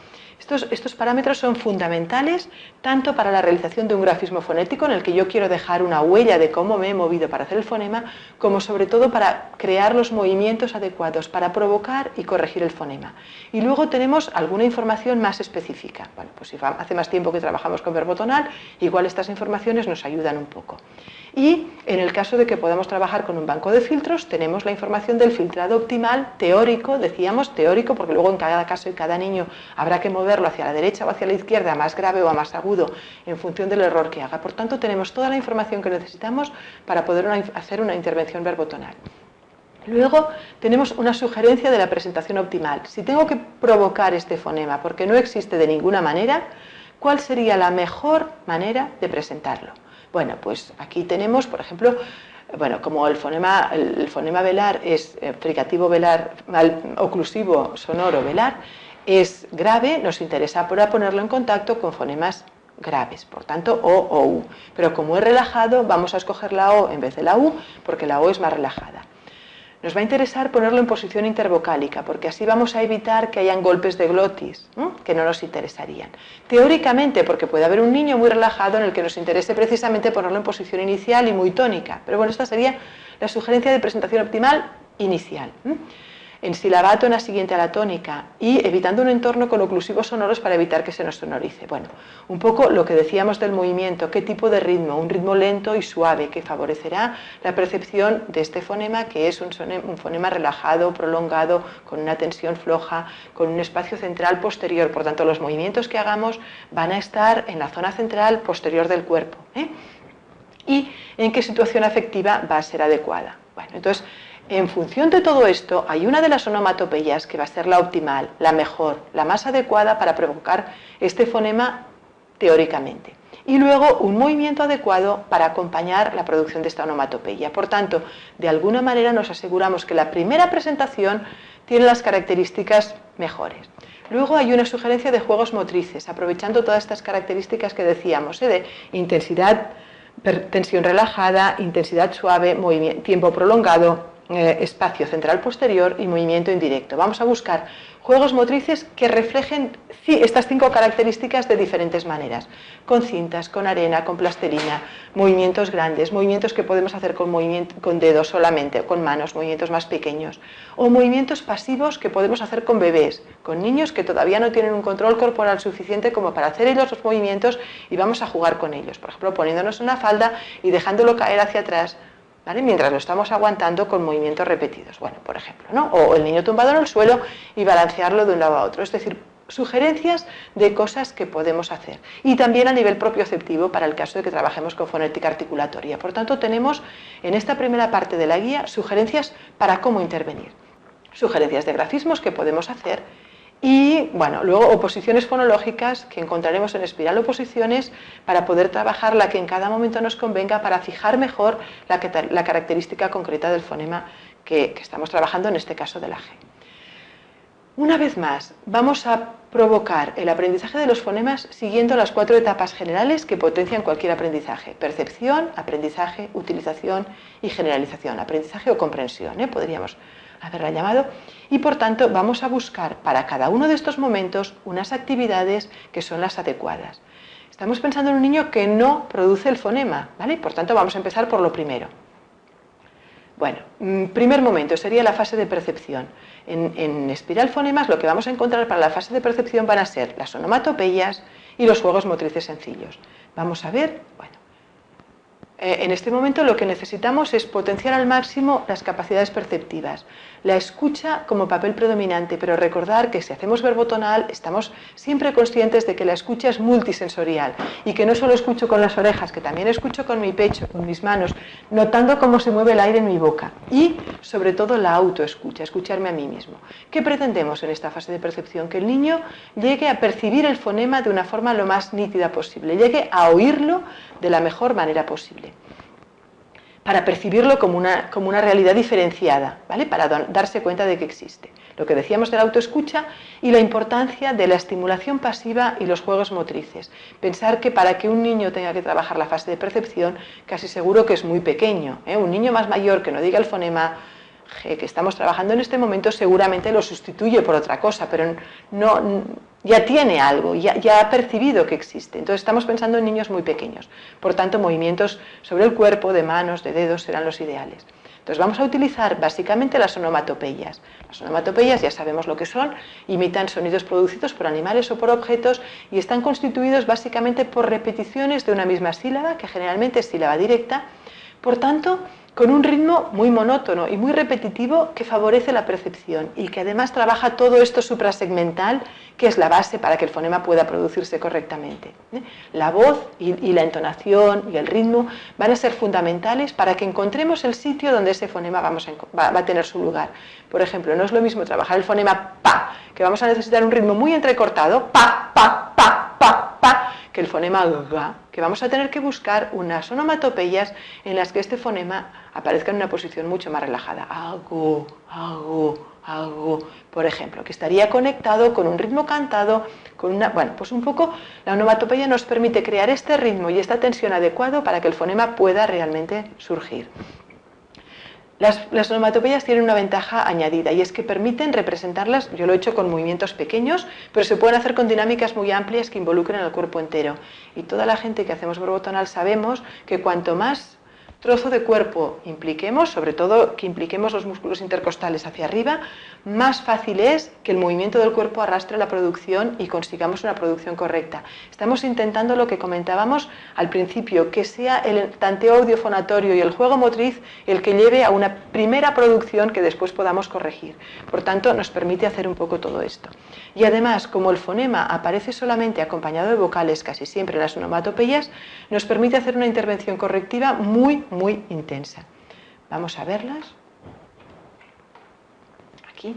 Estos parámetros son fundamentales tanto para la realización de un grafismo fonético en el que yo quiero dejar una huella de cómo me he movido para hacer el fonema, como sobre todo para crear los movimientos adecuados, para provocar y corregir el fonema. Y luego tenemos alguna información más específica. Bueno, pues si hace más tiempo que trabajamos con verbotonal, igual estas informaciones nos ayudan un poco. Y en el caso de que podamos trabajar con un banco de filtros, tenemos la información del filtrado optimal teórico, decíamos teórico porque luego en cada caso y cada niño habrá que moverlo hacia la derecha o hacia la izquierda, a más grave o a más agudo, en función del error que haga. Por tanto, tenemos toda la información que necesitamos para poder hacer una intervención verbotonal. Luego tenemos una sugerencia de la presentación optimal. Si tengo que provocar este fonema porque no existe de ninguna manera, ¿cuál sería la mejor manera de presentarlo? Bueno, pues aquí tenemos, por ejemplo, como el fonema velar es fricativo velar, oclusivo sonoro velar, es grave, nos interesa para ponerlo en contacto con fonemas graves, por tanto O o U. Pero como es relajado, vamos a escoger la O en vez de la U, porque la O es más relajada. Nos va a interesar ponerlo en posición intervocálica, porque así vamos a evitar que hayan golpes de glotis, que no nos interesarían. Teóricamente, porque puede haber un niño muy relajado en el que nos interese precisamente ponerlo en posición inicial y muy tónica. Pero bueno, esta sería la sugerencia de presentación optimal inicial. En silabato en la siguiente a la tónica y evitando un entorno con oclusivos sonoros para evitar que se nos sonorice. Bueno, un poco lo que decíamos del movimiento, qué tipo de ritmo, un ritmo lento y suave que favorecerá la percepción de este fonema, que es un fonema relajado, prolongado, con una tensión floja, con un espacio central posterior. Por tanto, los movimientos que hagamos van a estar en la zona central posterior del cuerpo. ¿Y en qué situación afectiva va a ser adecuada? Bueno, entonces, en función de todo esto, hay una de las onomatopeyas que va a ser la optimal, la mejor, la más adecuada para provocar este fonema teóricamente. Y luego un movimiento adecuado para acompañar la producción de esta onomatopeya. Por tanto, de alguna manera nos aseguramos que la primera presentación tiene las características mejores. Luego hay una sugerencia de juegos motrices, aprovechando todas estas características que decíamos, de intensidad, tensión relajada, intensidad suave, tiempo prolongado, espacio central posterior y movimiento indirecto. Vamos a buscar juegos motrices que reflejen estas 5 características de diferentes maneras, con cintas, con arena, con plastilina, movimientos grandes, movimientos que podemos hacer con dedos solamente, con manos, movimientos más pequeños, o movimientos pasivos que podemos hacer con bebés, con niños que todavía no tienen un control corporal suficiente como para hacer ellos los movimientos y vamos a jugar con ellos, por ejemplo, poniéndonos en una falda y dejándolo caer hacia atrás, ¿vale? Mientras lo estamos aguantando con movimientos repetidos, bueno, por ejemplo, ¿no? O el niño tumbado en el suelo y balancearlo de un lado a otro, es decir, sugerencias de cosas que podemos hacer. Y también a nivel propioceptivo para el caso de que trabajemos con fonética articulatoria. Por tanto, tenemos en esta primera parte de la guía sugerencias para cómo intervenir. Sugerencias de grafismos que podemos hacer y, bueno, luego oposiciones fonológicas que encontraremos en espiral oposiciones para poder trabajar la que en cada momento nos convenga para fijar mejor la característica concreta del fonema que estamos trabajando, en este caso de la G. Una vez más, vamos a provocar el aprendizaje de los fonemas siguiendo las 4 etapas generales que potencian cualquier aprendizaje: percepción, aprendizaje, utilización y generalización, aprendizaje o comprensión, podríamos haberla llamado, y por tanto vamos a buscar para cada uno de estos momentos unas actividades que son las adecuadas. Estamos pensando en un niño que no produce el fonema, ¿vale? Por tanto vamos a empezar por lo primero. Bueno, primer momento sería la fase de percepción. En espiral fonemas lo que vamos a encontrar para la fase de percepción van a ser las onomatopeyas y los juegos motrices sencillos. Vamos a ver, bueno, En este momento lo que necesitamos es potenciar al máximo las capacidades perceptivas, la escucha como papel predominante, pero recordar que si hacemos verbo tonal estamos siempre conscientes de que la escucha es multisensorial y que no solo escucho con las orejas, que también escucho con mi pecho, con mis manos, notando cómo se mueve el aire en mi boca y sobre todo la autoescucha, escucharme a mí mismo. ¿Qué pretendemos en esta fase de percepción? Que el niño llegue a percibir el fonema de una forma lo más nítida posible, llegue a oírlo de la mejor manera posible, para percibirlo como una realidad diferenciada, ¿vale? Para darse cuenta de que existe. Lo que decíamos de la autoescucha y la importancia de la estimulación pasiva y los juegos motrices. Pensar que para que un niño tenga que trabajar la fase de percepción, casi seguro que es muy pequeño, ¿eh? Un niño más mayor que no diga el fonema G que estamos trabajando en este momento seguramente lo sustituye por otra cosa, pero ya tiene algo, ya ha percibido que existe. Entonces estamos pensando en niños muy pequeños. Por tanto, movimientos sobre el cuerpo, de manos, de dedos serán los ideales. Entonces vamos a utilizar básicamente las onomatopeyas. Las onomatopeyas ya sabemos lo que son, imitan sonidos producidos por animales o por objetos y están constituidos básicamente por repeticiones de una misma sílaba, que generalmente es sílaba directa, por tanto, con un ritmo muy monótono y muy repetitivo que favorece la percepción y que además trabaja todo esto suprasegmental, que es la base para que el fonema pueda producirse correctamente. La voz y la entonación y el ritmo van a ser fundamentales para que encontremos el sitio donde ese fonema va a tener su lugar. Por ejemplo, no es lo mismo trabajar el fonema pa, que vamos a necesitar un ritmo muy entrecortado, pa, pa, pa, pa, pa, que el fonema ga, que vamos a tener que buscar unas onomatopeyas en las que este fonema aparezca en una posición mucho más relajada. Ago, ago, ago, por ejemplo, que estaría conectado con un ritmo cantado, con pues un poco la onomatopeya nos permite crear este ritmo y esta tensión adecuado para que el fonema pueda realmente surgir. Las onomatopeyas tienen una ventaja añadida y es que permiten representarlas, yo lo he hecho con movimientos pequeños, pero se pueden hacer con dinámicas muy amplias que involucren al cuerpo entero. Y toda la gente que hacemos verbo tonal sabemos que cuanto más trozo de cuerpo impliquemos, sobre todo que impliquemos los músculos intercostales hacia arriba, más fácil es que el movimiento del cuerpo arrastre la producción y consigamos una producción correcta. Estamos intentando lo que comentábamos al principio, que sea el tanteo audiofonatorio y el juego motriz el que lleve a una primera producción que después podamos corregir. Por tanto, nos permite hacer un poco todo esto. Y además, como el fonema aparece solamente acompañado de vocales casi siempre en las onomatopeyas, nos permite hacer una intervención correctiva muy intensa. Vamos a verlas. Aquí.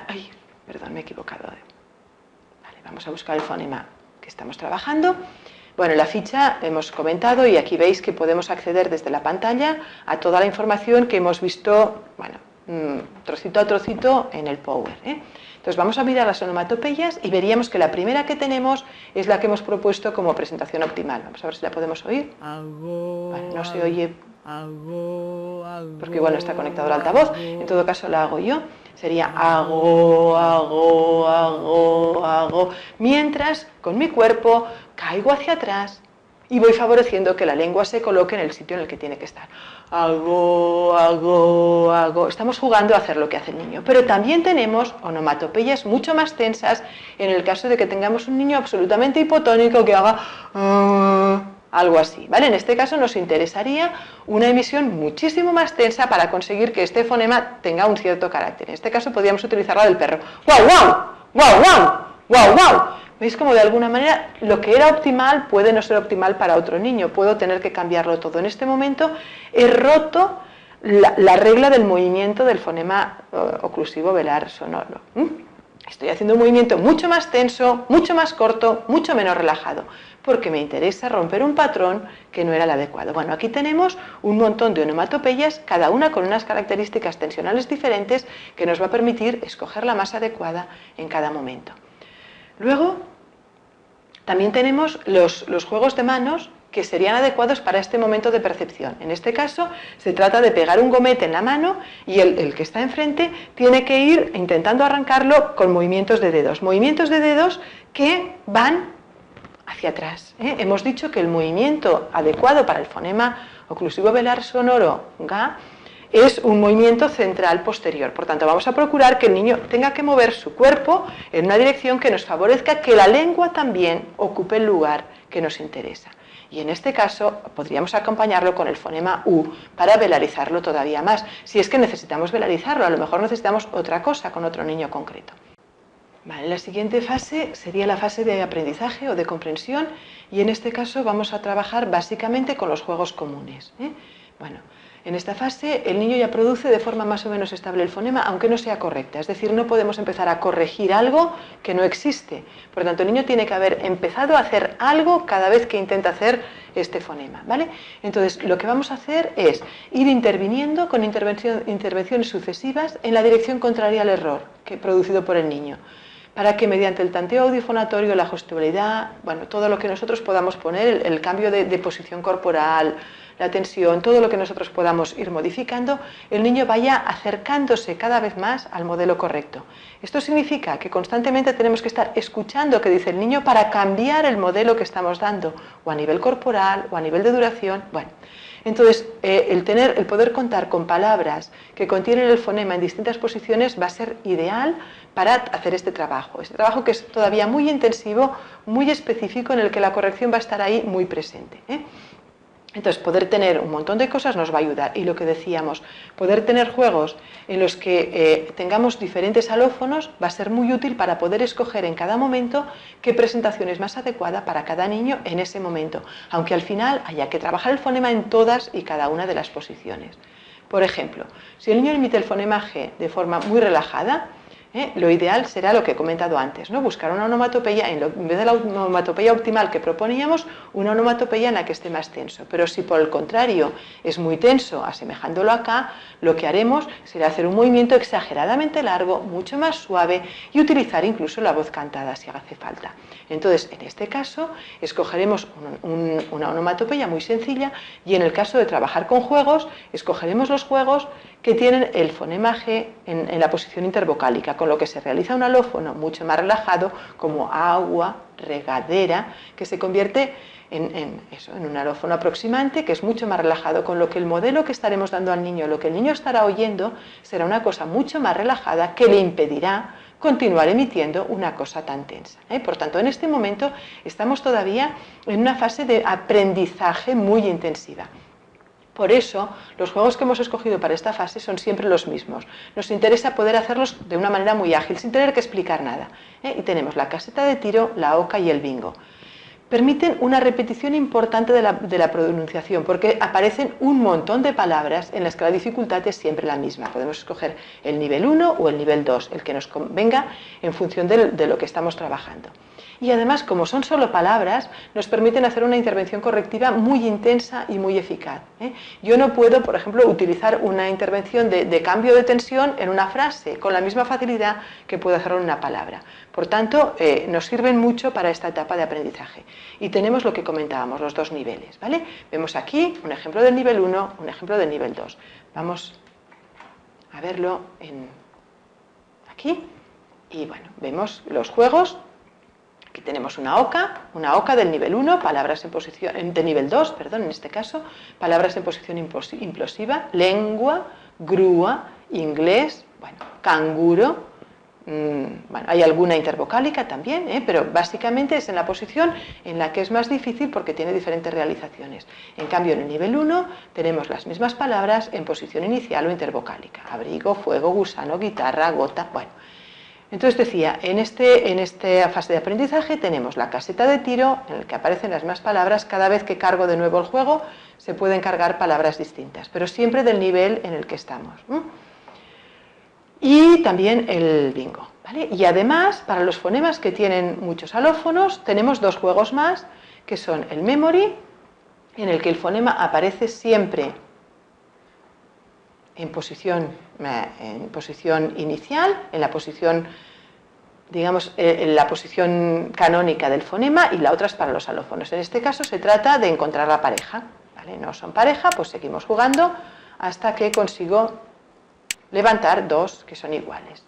Ay, perdón, me he equivocado. Vale, vamos a buscar el fonema que estamos trabajando. Bueno, en la ficha hemos comentado y aquí veis que podemos acceder desde la pantalla a toda la información que hemos visto, bueno, trocito a trocito en el Power, ¿eh? Entonces vamos a mirar las onomatopeyas y veríamos que la primera que tenemos es la que hemos propuesto como presentación optimal. Vamos a ver si la podemos oír. Vale, no se oye porque igual no está conectado al altavoz. En todo caso la hago yo. Sería hago, hago, hago, hago. Mientras con mi cuerpo caigo hacia atrás y voy favoreciendo que la lengua se coloque en el sitio en el que tiene que estar. Hago, hago, hago. Estamos jugando a hacer lo que hace el niño. Pero también tenemos onomatopeyas mucho más tensas en el caso de que tengamos un niño absolutamente hipotónico que haga algo así, ¿vale? En este caso nos interesaría una emisión muchísimo más tensa para conseguir que este fonema tenga un cierto carácter. En este caso podríamos utilizar la del perro. ¡Guau, guau! ¡Guau, guau! ¡Guau, guau! ¿Veis cómo de alguna manera lo que era optimal puede no ser optimal para otro niño? Puedo tener que cambiarlo todo. En este momento he roto la regla del movimiento del fonema oclusivo velar sonoro. Estoy haciendo un movimiento mucho más tenso, mucho más corto, mucho menos relajado, porque me interesa romper un patrón que no era el adecuado. Bueno, aquí tenemos un montón de onomatopeyas, cada una con unas características tensionales diferentes que nos va a permitir escoger la más adecuada en cada momento. Luego, también tenemos los juegos de manos que serían adecuados para este momento de percepción. En este caso, se trata de pegar un gomete en la mano y el que está enfrente tiene que ir intentando arrancarlo con movimientos de dedos que van hacia atrás, ¿eh? Hemos dicho que el movimiento adecuado para el fonema oclusivo velar sonoro ga es un movimiento central posterior. Por tanto, vamos a procurar que el niño tenga que mover su cuerpo en una dirección que nos favorezca que la lengua también ocupe el lugar que nos interesa. Y en este caso podríamos acompañarlo con el fonema U para velarizarlo todavía más. Si es que necesitamos velarizarlo, a lo mejor necesitamos otra cosa con otro niño concreto. Vale, la siguiente fase sería la fase de aprendizaje o de comprensión, y en este caso vamos a trabajar básicamente con los juegos comunes. Bueno, en esta fase el niño ya produce de forma más o menos estable el fonema, aunque no sea correcta, es decir, no podemos empezar a corregir algo que no existe. Por lo tanto, el niño tiene que haber empezado a hacer algo cada vez que intenta hacer este fonema, ¿vale? Entonces, lo que vamos a hacer es ir interviniendo con intervenciones sucesivas en la dirección contraria al error producido por el niño, para que mediante el tanteo audifonatorio, la ajustabilidad, bueno, todo lo que nosotros podamos poner, el cambio de posición corporal, la tensión, todo lo que nosotros podamos ir modificando, el niño vaya acercándose cada vez más al modelo correcto. Esto significa que constantemente tenemos que estar escuchando qué dice el niño para cambiar el modelo que estamos dando, o a nivel corporal, o a nivel de duración, bueno. Entonces, el poder contar con palabras que contienen el fonema en distintas posiciones va a ser ideal para hacer este trabajo que es todavía muy intensivo, muy específico, en el que la corrección va a estar ahí muy presente. Entonces, poder tener un montón de cosas nos va a ayudar. Y lo que decíamos, poder tener juegos en los que tengamos diferentes alófonos va a ser muy útil para poder escoger en cada momento qué presentación es más adecuada para cada niño en ese momento, aunque al final haya que trabajar el fonema en todas y cada una de las posiciones. Por ejemplo, si el niño emite el fonema G de forma muy relajada, lo ideal será lo que he comentado antes, ¿no? Buscar una onomatopeya, en vez de la onomatopeya optimal que proponíamos, una onomatopeya en la que esté más tenso. Pero si por el contrario es muy tenso, asemejándolo acá, lo que haremos será hacer un movimiento exageradamente largo, mucho más suave, y utilizar incluso la voz cantada si hace falta. Entonces, en este caso, escogeremos una onomatopeya muy sencilla, y en el caso de trabajar con juegos, escogeremos los juegos que tienen el fonema G en la posición intervocálica, con lo que se realiza un alófono mucho más relajado, como agua, regadera, que se convierte en un alófono aproximante, que es mucho más relajado, con lo que el modelo que estaremos dando al niño, lo que el niño estará oyendo, será una cosa mucho más relajada que le impedirá continuar emitiendo una cosa tan tensa. Por tanto, en este momento estamos todavía en una fase de aprendizaje muy intensiva. Por eso, los juegos que hemos escogido para esta fase son siempre los mismos. Nos interesa poder hacerlos de una manera muy ágil, sin tener que explicar nada. Y tenemos la caseta de tiro, la oca y el bingo. Permiten una repetición importante de la pronunciación, porque aparecen un montón de palabras en las que la dificultad es siempre la misma. Podemos escoger el nivel 1 o el nivel 2, el que nos convenga en función de lo que estamos trabajando. Y además, como son solo palabras, nos permiten hacer una intervención correctiva muy intensa y muy eficaz. Yo no puedo, por ejemplo, utilizar una intervención de cambio de tensión en una frase con la misma facilidad que puedo hacerlo en una palabra. Por tanto, nos sirven mucho para esta etapa de aprendizaje. Y tenemos lo que comentábamos, los dos niveles, ¿vale? Vemos aquí un ejemplo del nivel 1, un ejemplo del nivel 2. Vamos a verlo aquí. Y bueno, vemos los juegos. Aquí tenemos una oca del nivel 1, palabras en posición, de nivel 2, perdón, en este caso, palabras en posición implosiva, lengua, grúa, inglés, bueno, canguro, bueno, hay alguna intervocálica también, pero básicamente es en la posición en la que es más difícil porque tiene diferentes realizaciones. En cambio, en el nivel 1 tenemos las mismas palabras en posición inicial o intervocálica, abrigo, fuego, gusano, guitarra, gota, bueno. Entonces decía, en esta fase de aprendizaje tenemos la caseta de tiro, en la que aparecen las mismas palabras. Cada vez que cargo de nuevo el juego se pueden cargar palabras distintas, pero siempre del nivel en el que estamos. Y también el bingo, ¿vale? Y además, para los fonemas que tienen muchos alófonos, tenemos dos juegos más, que son el memory, en el que el fonema aparece siempre en posición inicial, en la posición, digamos, en la posición canónica del fonema, y la otra es para los alófonos. En este caso se trata de encontrar la pareja, ¿vale? No son pareja, pues seguimos jugando hasta que consigo levantar dos que son iguales.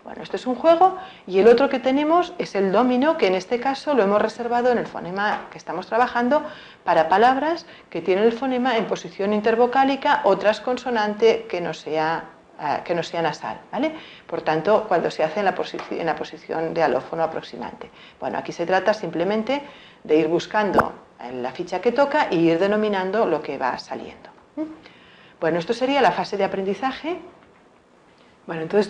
Bueno, este es un juego, y el otro que tenemos es el dominó, que en este caso lo hemos reservado en el fonema que estamos trabajando para palabras que tienen el fonema en posición intervocálica o transconsonante que no sea nasal, ¿vale? Por tanto, cuando se hace en la posición de alófono aproximante. Bueno, aquí se trata simplemente de ir buscando la ficha que toca y ir denominando lo que va saliendo. Bueno, esto sería la fase de aprendizaje. Bueno, entonces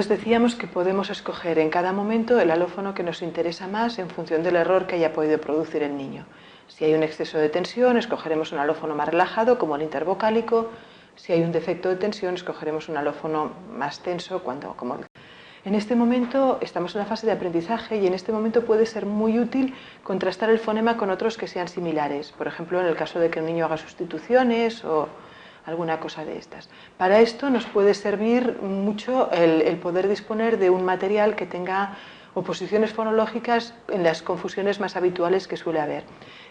decíamos que podemos escoger en cada momento el alófono que nos interesa más en función del error que haya podido producir el niño. Si hay un exceso de tensión, escogeremos un alófono más relajado, como el intervocálico. Si hay un defecto de tensión, escogeremos un alófono más tenso, como el... En este momento estamos en la fase de aprendizaje, y en este momento puede ser muy útil contrastar el fonema con otros que sean similares. Por ejemplo, en el caso de que el niño haga sustituciones o alguna cosa de estas. Para esto nos puede servir mucho el poder disponer de un material que tenga oposiciones fonológicas en las confusiones más habituales que suele haber.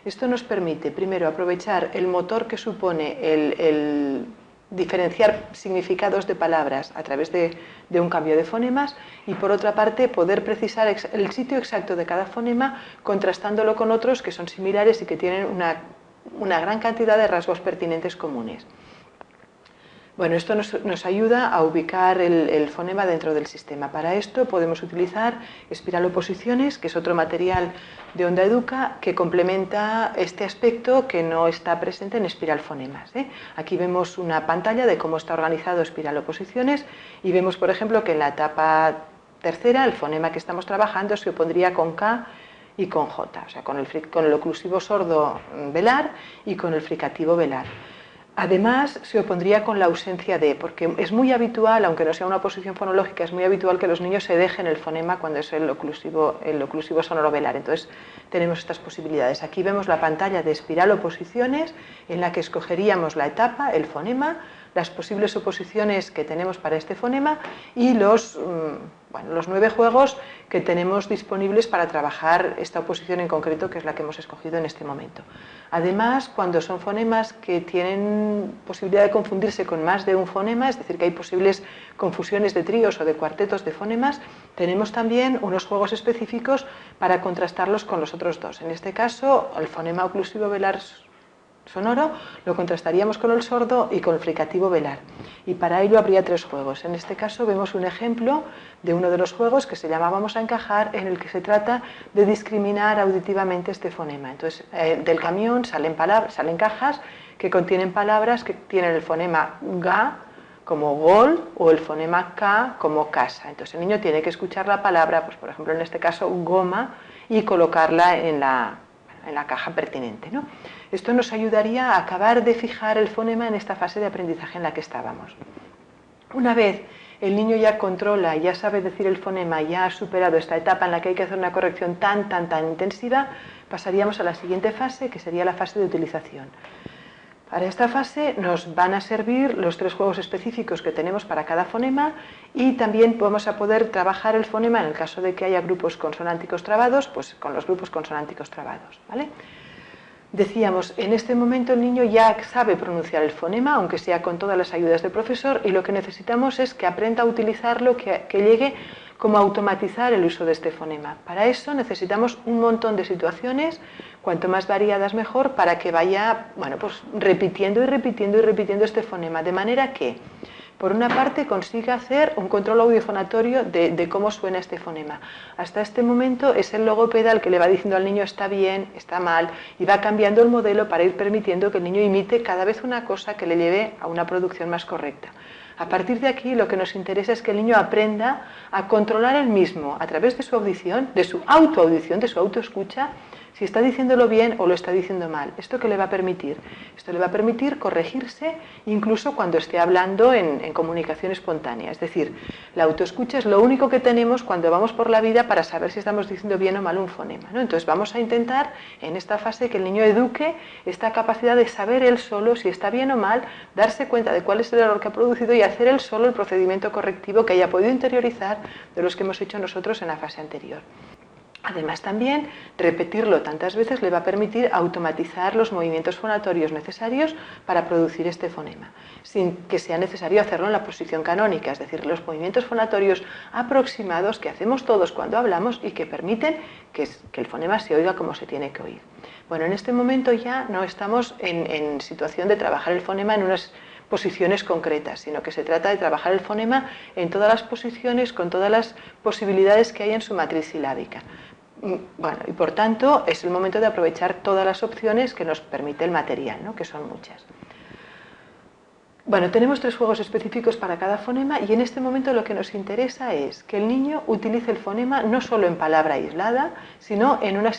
Esto nos permite, primero, aprovechar el motor que supone el diferenciar significados de palabras a través de un cambio de fonemas, y por otra parte poder precisar el sitio exacto de cada fonema contrastándolo con otros que son similares y que tienen una gran cantidad de rasgos pertinentes comunes. Bueno, esto nos ayuda a ubicar el fonema dentro del sistema. Para esto podemos utilizar espiraloposiciones, que es otro material de Onda Educa que complementa este aspecto que no está presente en espiralfonemas. Aquí vemos una pantalla de cómo está organizado espiraloposiciones, y vemos, por ejemplo, que en la etapa tercera el fonema que estamos trabajando se opondría con K y con J, o sea, con el oclusivo sordo velar y con el fricativo velar. Además, se opondría con la ausencia de, porque es muy habitual, aunque no sea una oposición fonológica, es muy habitual que los niños se dejen el fonema cuando es el oclusivo sonoro velar. Entonces, tenemos estas posibilidades. Aquí vemos la pantalla de espiraloposiciones, en la que escogeríamos la etapa, el fonema, las posibles oposiciones que tenemos para este fonema y los 9 juegos que tenemos disponibles para trabajar esta oposición en concreto, que es la que hemos escogido en este momento. Además, cuando son fonemas que tienen posibilidad de confundirse con más de un fonema, es decir, que hay posibles confusiones de tríos o de cuartetos de fonemas, tenemos también unos juegos específicos para contrastarlos con los otros dos. En este caso, el fonema oclusivo velar sonoro lo contrastaríamos con el sordo y con el fricativo velar, y para ello habría 3 juegos. En este caso vemos un ejemplo de uno de los juegos que se llama Vamos a encajar, en el que se trata de discriminar auditivamente este fonema. Entonces, del camión salen cajas que contienen palabras que tienen el fonema ga como gol o el fonema K como casa. Entonces el niño tiene que escuchar la palabra, pues por ejemplo en este caso goma, y colocarla en la caja pertinente, ¿no? Esto nos ayudaría a acabar de fijar el fonema en esta fase de aprendizaje en la que estábamos. Una vez el niño ya controla, ya sabe decir el fonema, ya ha superado esta etapa en la que hay que hacer una corrección tan intensiva, pasaríamos a la siguiente fase, que sería la fase de utilización. Para esta fase nos van a servir los 3 juegos específicos que tenemos para cada fonema, y también vamos a poder trabajar el fonema en el caso de que haya grupos consonánticos trabados, pues con los grupos consonánticos trabados, ¿vale? Decíamos, en este momento el niño ya sabe pronunciar el fonema, aunque sea con todas las ayudas del profesor, y lo que necesitamos es que aprenda a utilizarlo, que llegue como a automatizar el uso de este fonema. Para eso necesitamos un montón de situaciones, cuanto más variadas mejor, para que vaya repitiendo este fonema, de manera que, por una parte, consiga hacer un control audiofonatorio de cómo suena este fonema. Hasta este momento es el logopeda el que le va diciendo al niño está bien, está mal, y va cambiando el modelo para ir permitiendo que el niño imite cada vez una cosa que le lleve a una producción más correcta. A partir de aquí, lo que nos interesa es que el niño aprenda a controlar él mismo, a través de su audición, de su autoaudición, de su autoescucha, si está diciéndolo bien o lo está diciendo mal. ¿Esto qué le va a permitir? Esto le va a permitir corregirse incluso cuando esté hablando en comunicación espontánea. Es decir, la autoescucha es lo único que tenemos cuando vamos por la vida para saber si estamos diciendo bien o mal un fonema, ¿no? Entonces vamos a intentar en esta fase que el niño eduque esta capacidad de saber él solo si está bien o mal, darse cuenta de cuál es el error que ha producido y hacer él solo el procedimiento correctivo que haya podido interiorizar de los que hemos hecho nosotros en la fase anterior. Además, también repetirlo tantas veces le va a permitir automatizar los movimientos fonatorios necesarios para producir este fonema, sin que sea necesario hacerlo en la posición canónica, es decir, los movimientos fonatorios aproximados que hacemos todos cuando hablamos y que permiten que el fonema se oiga como se tiene que oír. Bueno, en este momento ya no estamos en situación de trabajar el fonema en unas posiciones concretas, sino que se trata de trabajar el fonema en todas las posiciones, con todas las posibilidades que hay en su matriz silábica. Bueno, y por tanto es el momento de aprovechar todas las opciones que nos permite el material, ¿no? Que son muchas. Bueno, tenemos 3 juegos específicos para cada fonema y en este momento lo que nos interesa es que el niño utilice el fonema no solo en palabra aislada, sino en una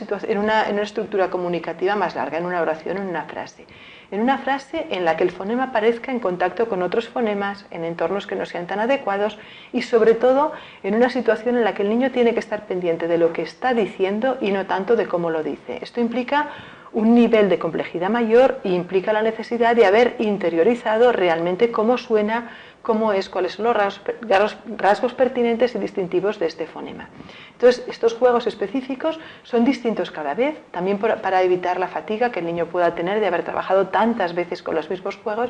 estructura comunicativa más larga, en una oración, en una frase. En una frase en la que el fonema aparezca en contacto con otros fonemas, en entornos que no sean tan adecuados y sobre todo en una situación en la que el niño tiene que estar pendiente de lo que está diciendo y no tanto de cómo lo dice. Esto implica un nivel de complejidad mayor e implica la necesidad de haber interiorizado realmente cómo suena, cómo es, cuáles son los rasgos pertinentes y distintivos de este fonema. Entonces, estos juegos específicos son distintos cada vez, también para evitar la fatiga que el niño pueda tener de haber trabajado tantas veces con los mismos juegos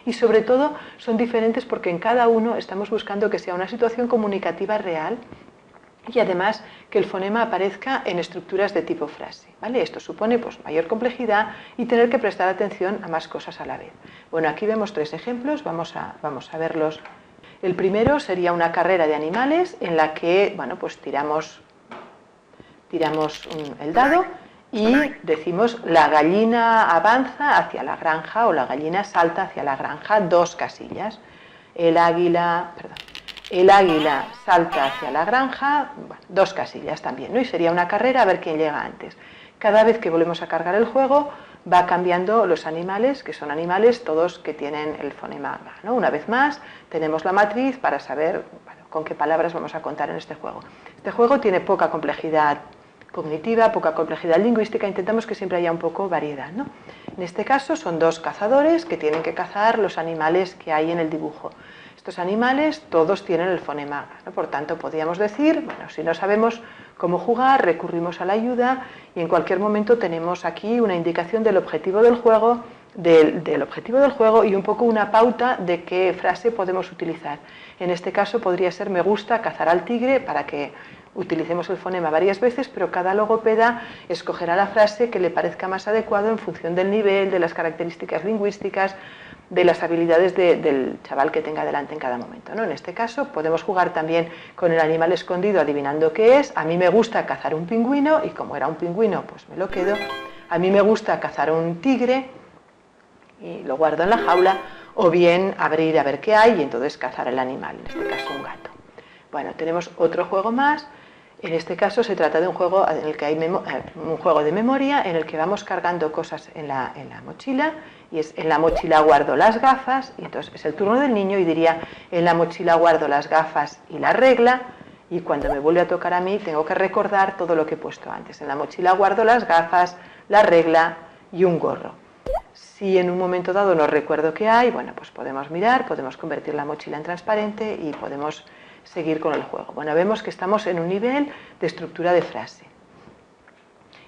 y sobre todo son diferentes porque en cada uno estamos buscando que sea una situación comunicativa real y además que el fonema aparezca en estructuras de tipo frase, ¿vale? Esto supone pues, mayor complejidad y tener que prestar atención a más cosas a la vez. Bueno, aquí vemos 3 ejemplos, vamos a verlos. El primero sería una carrera de animales en la que, bueno, pues tiramos el dado y decimos la gallina avanza hacia la granja o la gallina salta hacia la granja, 2 casillas. El águila salta hacia la granja, bueno, 2 casillas también, ¿no? Y sería una carrera a ver quién llega antes. Cada vez que volvemos a cargar el juego va cambiando los animales, que son animales todos que tienen el fonema G, ¿no? Una vez más tenemos la matriz para saber, bueno, con qué palabras vamos a contar en este juego. Este juego tiene poca complejidad cognitiva, poca complejidad lingüística, intentamos que siempre haya un poco variedad, ¿no? En este caso son 2 cazadores que tienen que cazar los animales que hay en el dibujo. Estos animales todos tienen el fonema G, ¿no? Por tanto, podríamos decir, bueno, si no sabemos cómo jugar, recurrimos a la ayuda y en cualquier momento tenemos aquí una indicación del objetivo del juego, y un poco una pauta de qué frase podemos utilizar. En este caso podría ser me gusta cazar al tigre para que utilicemos el fonema varias veces, pero cada logopeda escogerá la frase que le parezca más adecuado en función del nivel, de las características lingüísticas, de las habilidades del chaval que tenga delante en cada momento, ¿no? En este caso podemos jugar también con el animal escondido adivinando qué es. A mí me gusta cazar un pingüino y como era un pingüino pues me lo quedo. A mí me gusta cazar un tigre y lo guardo en la jaula, o bien abrir a ver qué hay y entonces cazar el animal, en este caso un gato. Bueno, tenemos otro juego más. En este caso se trata de un juego en el que hay un juego de memoria en el que vamos cargando cosas en la mochila y es en la mochila guardo las gafas y entonces es el turno del niño y diría en la mochila guardo las gafas y la regla y cuando me vuelve a tocar a mí tengo que recordar todo lo que he puesto antes. En la mochila guardo las gafas, la regla y un gorro. Si en un momento dado no recuerdo qué hay, bueno, pues podemos mirar, podemos convertir la mochila en transparente y podemos seguir con el juego. Bueno, vemos que estamos en un nivel de estructura de frase.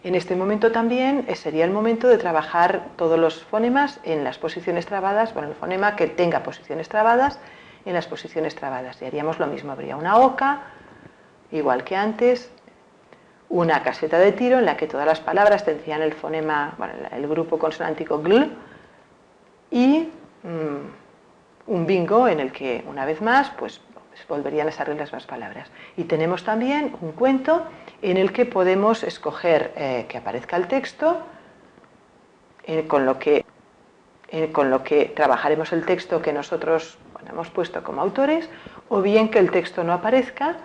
En este momento también sería el momento de trabajar todos los fonemas en las posiciones trabadas, bueno, el fonema que tenga posiciones trabadas en las posiciones trabadas. Y haríamos lo mismo, habría una oca, igual que antes, una caseta de tiro en la que todas las palabras tendrían el fonema, bueno, el grupo consonántico GL, y un bingo en el que, una vez más, pues volverían a salir las más palabras. Y tenemos también un cuento en el que podemos escoger que aparezca el texto, con lo que trabajaremos el texto que nosotros hemos puesto como autores, o bien que el texto no aparezca,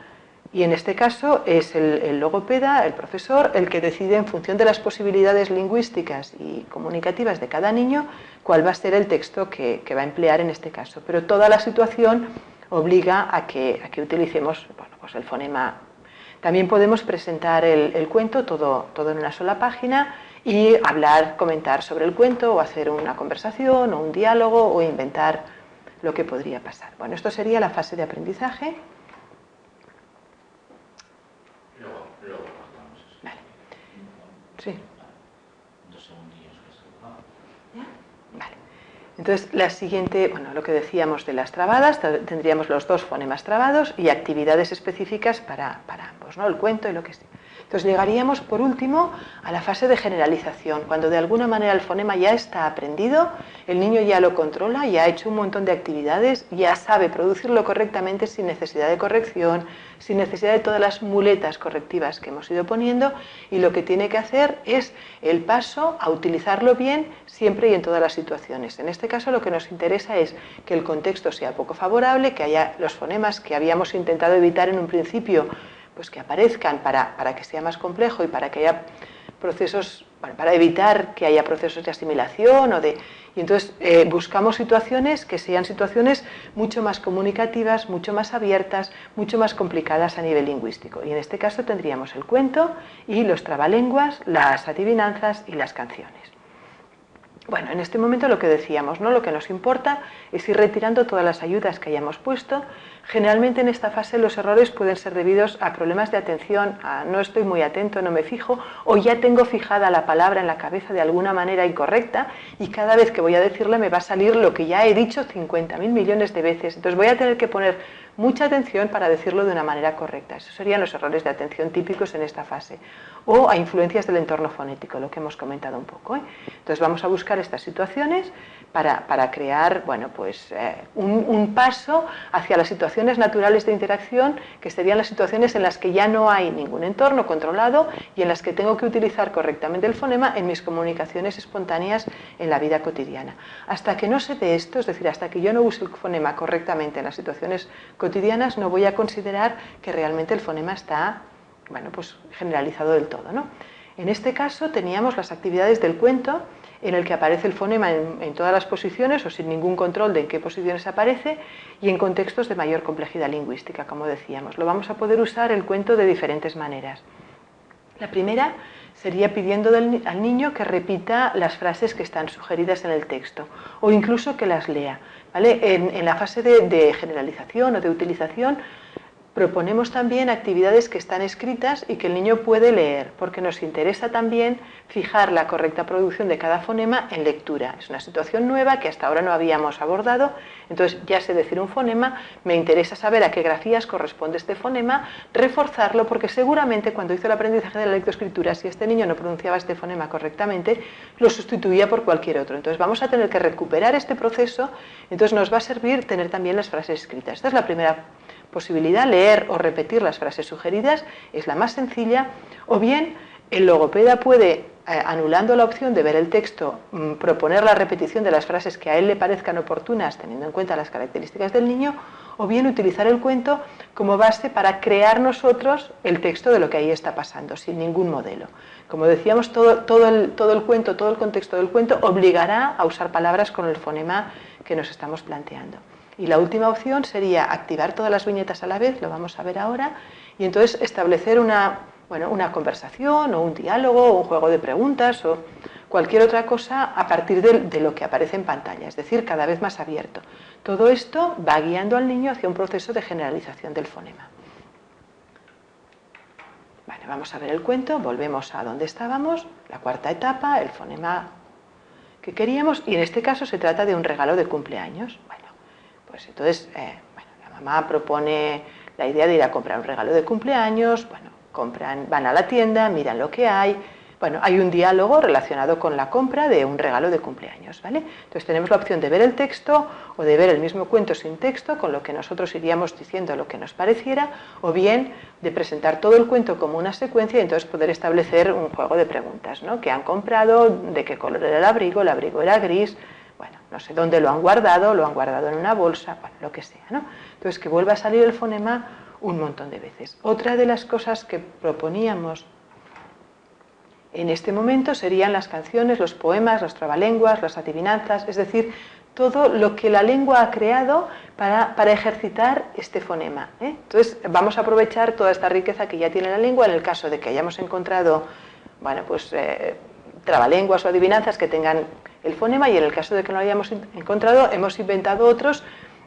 y en este caso es el logopeda, el profesor, el que decide en función de las posibilidades lingüísticas y comunicativas de cada niño cuál va a ser el texto que va a emplear en este caso. Pero toda la situación obliga a que utilicemos, bueno, pues el fonema. También podemos presentar el cuento todo en una sola página y hablar, comentar sobre el cuento o hacer una conversación o un diálogo o inventar lo que podría pasar. Bueno, esto sería la fase de aprendizaje. Luego tratamos eso. 2 segundillos que se... ¿Ya? Vale. Entonces, la siguiente, bueno, lo que decíamos de las trabadas, tendríamos los 2 fonemas trabados y actividades específicas para ambos, ¿no? El cuento y lo que sea. Entonces, llegaríamos, por último, a la fase de generalización, cuando de alguna manera el fonema ya está aprendido, el niño ya lo controla, ya ha hecho un montón de actividades, ya sabe producirlo correctamente sin necesidad de corrección, sin necesidad de todas las muletas correctivas que hemos ido poniendo, y lo que tiene que hacer es el paso a utilizarlo bien siempre y en todas las situaciones. En este caso lo que nos interesa es que el contexto sea poco favorable, que haya los fonemas que habíamos intentado evitar en un principio, pues que aparezcan para que sea más complejo y para que haya procesos, bueno, para evitar que haya procesos de asimilación y entonces buscamos situaciones que sean situaciones mucho más comunicativas, mucho más abiertas, mucho más complicadas a nivel lingüístico. Y en este caso tendríamos el cuento y los trabalenguas, las adivinanzas y las canciones. Bueno, en este momento lo que decíamos, ¿no? Lo que nos importa es ir retirando todas las ayudas que hayamos puesto. Generalmente en esta fase los errores pueden ser debidos a problemas de atención, a no estoy muy atento, no me fijo, o ya tengo fijada la palabra en la cabeza de alguna manera incorrecta y cada vez que voy a decirle me va a salir lo que ya he dicho 50.000 millones de veces. Entonces voy a tener que poner mucha atención para decirlo de una manera correcta. Esos serían los errores de atención típicos en esta fase. O a influencias del entorno fonético, lo que hemos comentado un poco, ¿eh? Entonces vamos a buscar estas situaciones para crear, bueno, pues, un paso hacia las situaciones naturales de interacción, que serían las situaciones en las que ya no hay ningún entorno controlado y en las que tengo que utilizar correctamente el fonema en mis comunicaciones espontáneas en la vida cotidiana. Hasta que no se dé esto, es decir, hasta que yo no use el fonema correctamente en las situaciones cotidianas, no voy a considerar que realmente el fonema está, bueno, pues generalizado del todo, ¿no? En este caso teníamos las actividades del cuento, en el que aparece el fonema en todas las posiciones o sin ningún control de en qué posiciones aparece y en contextos de mayor complejidad lingüística, como decíamos. Lo vamos a poder usar el cuento de diferentes maneras. La primera sería pidiendo al niño que repita las frases que están sugeridas en el texto o incluso que las lea, ¿vale? En la fase de generalización o de utilización proponemos también actividades que están escritas y que el niño puede leer, porque nos interesa también fijar la correcta producción de cada fonema en lectura. Es una situación nueva que hasta ahora no habíamos abordado, entonces ya sé decir un fonema, me interesa saber a qué grafías corresponde este fonema, reforzarlo, porque seguramente cuando hizo el aprendizaje de la lectoescritura, si este niño no pronunciaba este fonema correctamente, lo sustituía por cualquier otro. Entonces vamos a tener que recuperar este proceso, entonces nos va a servir tener también las frases escritas. Esta es la primera posibilidad, leer o repetir las frases sugeridas, es la más sencilla, o bien el logopeda puede, anulando la opción de ver el texto, proponer la repetición de las frases que a él le parezcan oportunas, teniendo en cuenta las características del niño, o bien utilizar el cuento como base para crear nosotros el texto de lo que ahí está pasando, sin ningún modelo. Como decíamos, todo el cuento, todo el contexto del cuento obligará a usar palabras con el fonema que nos estamos planteando. Y la última opción sería activar todas las viñetas a la vez, lo vamos a ver ahora, y entonces establecer una conversación o un diálogo o un juego de preguntas o cualquier otra cosa a partir de lo que aparece en pantalla, es decir, cada vez más abierto. Todo esto va guiando al niño hacia un proceso de generalización del fonema. Vale, vamos a ver el cuento, volvemos a donde estábamos, la cuarta etapa, el fonema que queríamos, y en este caso se trata de un regalo de cumpleaños. Bueno, pues entonces, la mamá propone la idea de ir a comprar un regalo de cumpleaños, van a la tienda, miran lo que hay, hay un diálogo relacionado con la compra de un regalo de cumpleaños, ¿vale? Entonces tenemos la opción de ver el texto o de ver el mismo cuento sin texto, con lo que nosotros iríamos diciendo lo que nos pareciera, o bien de presentar todo el cuento como una secuencia y entonces poder establecer un juego de preguntas, ¿no? ¿Qué han comprado? ¿De qué color era el abrigo? El abrigo era gris. Bueno, no sé dónde lo han guardado en una bolsa, lo que sea, ¿no? Entonces, que vuelva a salir el fonema un montón de veces. Otra de las cosas que proponíamos en este momento serían las canciones, los poemas, los trabalenguas, las adivinanzas, es decir, todo lo que la lengua ha creado para ejercitar este fonema, ¿eh? Entonces, vamos a aprovechar toda esta riqueza que ya tiene la lengua en el caso de que hayamos encontrado, trabalenguas o adivinanzas que tengan el fonema, y en el caso de que no lo hayamos encontrado, hemos inventado otros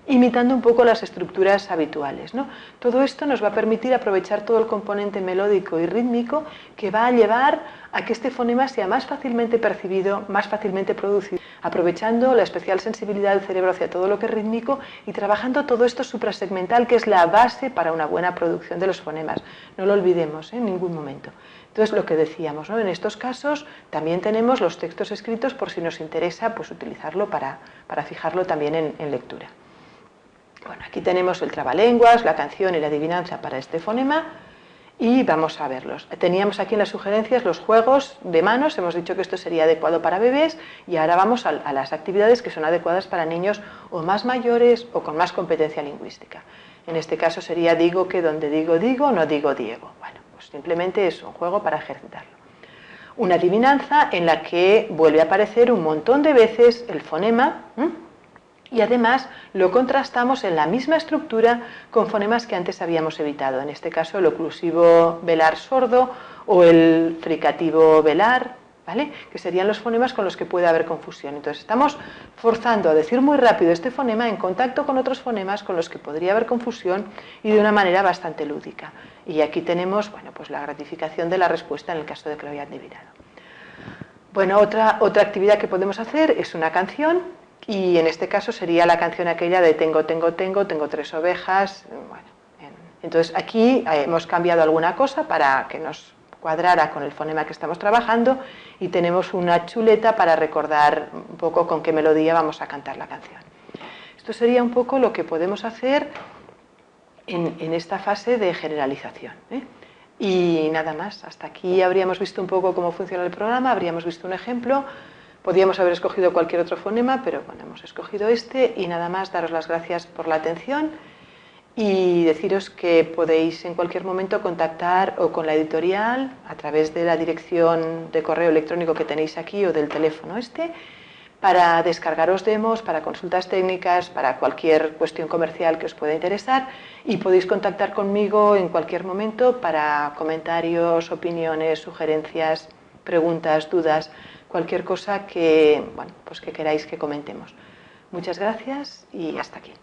imitando un poco las estructuras habituales, ¿no? Todo esto nos va a permitir aprovechar todo el componente melódico y rítmico que va a llevar a que este fonema sea más fácilmente percibido, más fácilmente producido, aprovechando la especial sensibilidad del cerebro hacia todo lo que es rítmico y trabajando todo esto suprasegmental, que es la base para una buena producción de los fonemas. No lo olvidemos en ningún momento. Entonces, lo que decíamos, ¿no? En estos casos también tenemos los textos escritos por si nos interesa pues, utilizarlo para fijarlo también en lectura. Bueno, aquí tenemos el trabalenguas, la canción y la adivinanza para este fonema y vamos a verlos. Teníamos aquí en las sugerencias los juegos de manos, hemos dicho que esto sería adecuado para bebés y ahora vamos a las actividades que son adecuadas para niños o más mayores o con más competencia lingüística. En este caso sería digo que donde digo digo, no digo Diego. Bueno, pues simplemente es un juego para ejercitarlo. Una adivinanza en la que vuelve a aparecer un montón de veces el fonema, y además lo contrastamos en la misma estructura con fonemas que antes habíamos evitado, en este caso el oclusivo velar sordo o el fricativo velar, ¿vale? Que serían los fonemas con los que puede haber confusión. Entonces estamos forzando a decir muy rápido este fonema en contacto con otros fonemas con los que podría haber confusión y de una manera bastante lúdica. Y aquí tenemos, bueno, pues la gratificación de la respuesta en el caso de que lo hayan adivinado. Bueno, otra actividad que podemos hacer es una canción. Y en este caso sería la canción aquella de tengo 3 ovejas. Bueno, entonces aquí hemos cambiado alguna cosa para que nos cuadrara con el fonema que estamos trabajando y tenemos una chuleta para recordar un poco con qué melodía vamos a cantar la canción. Esto sería un poco lo que podemos hacer en esta fase de generalización, ¿eh? Y nada más, hasta aquí habríamos visto un poco cómo funciona el programa, habríamos visto un ejemplo. Podíamos haber escogido cualquier otro fonema, pero bueno, hemos escogido este y nada más, daros las gracias por la atención y deciros que podéis en cualquier momento contactar o con la editorial a través de la dirección de correo electrónico que tenéis aquí o del teléfono para descargaros demos, para consultas técnicas, para cualquier cuestión comercial que os pueda interesar y podéis contactar conmigo en cualquier momento para comentarios, opiniones, sugerencias, preguntas, dudas, cualquier cosa que, bueno, pues que queráis que comentemos. Muchas gracias y hasta aquí.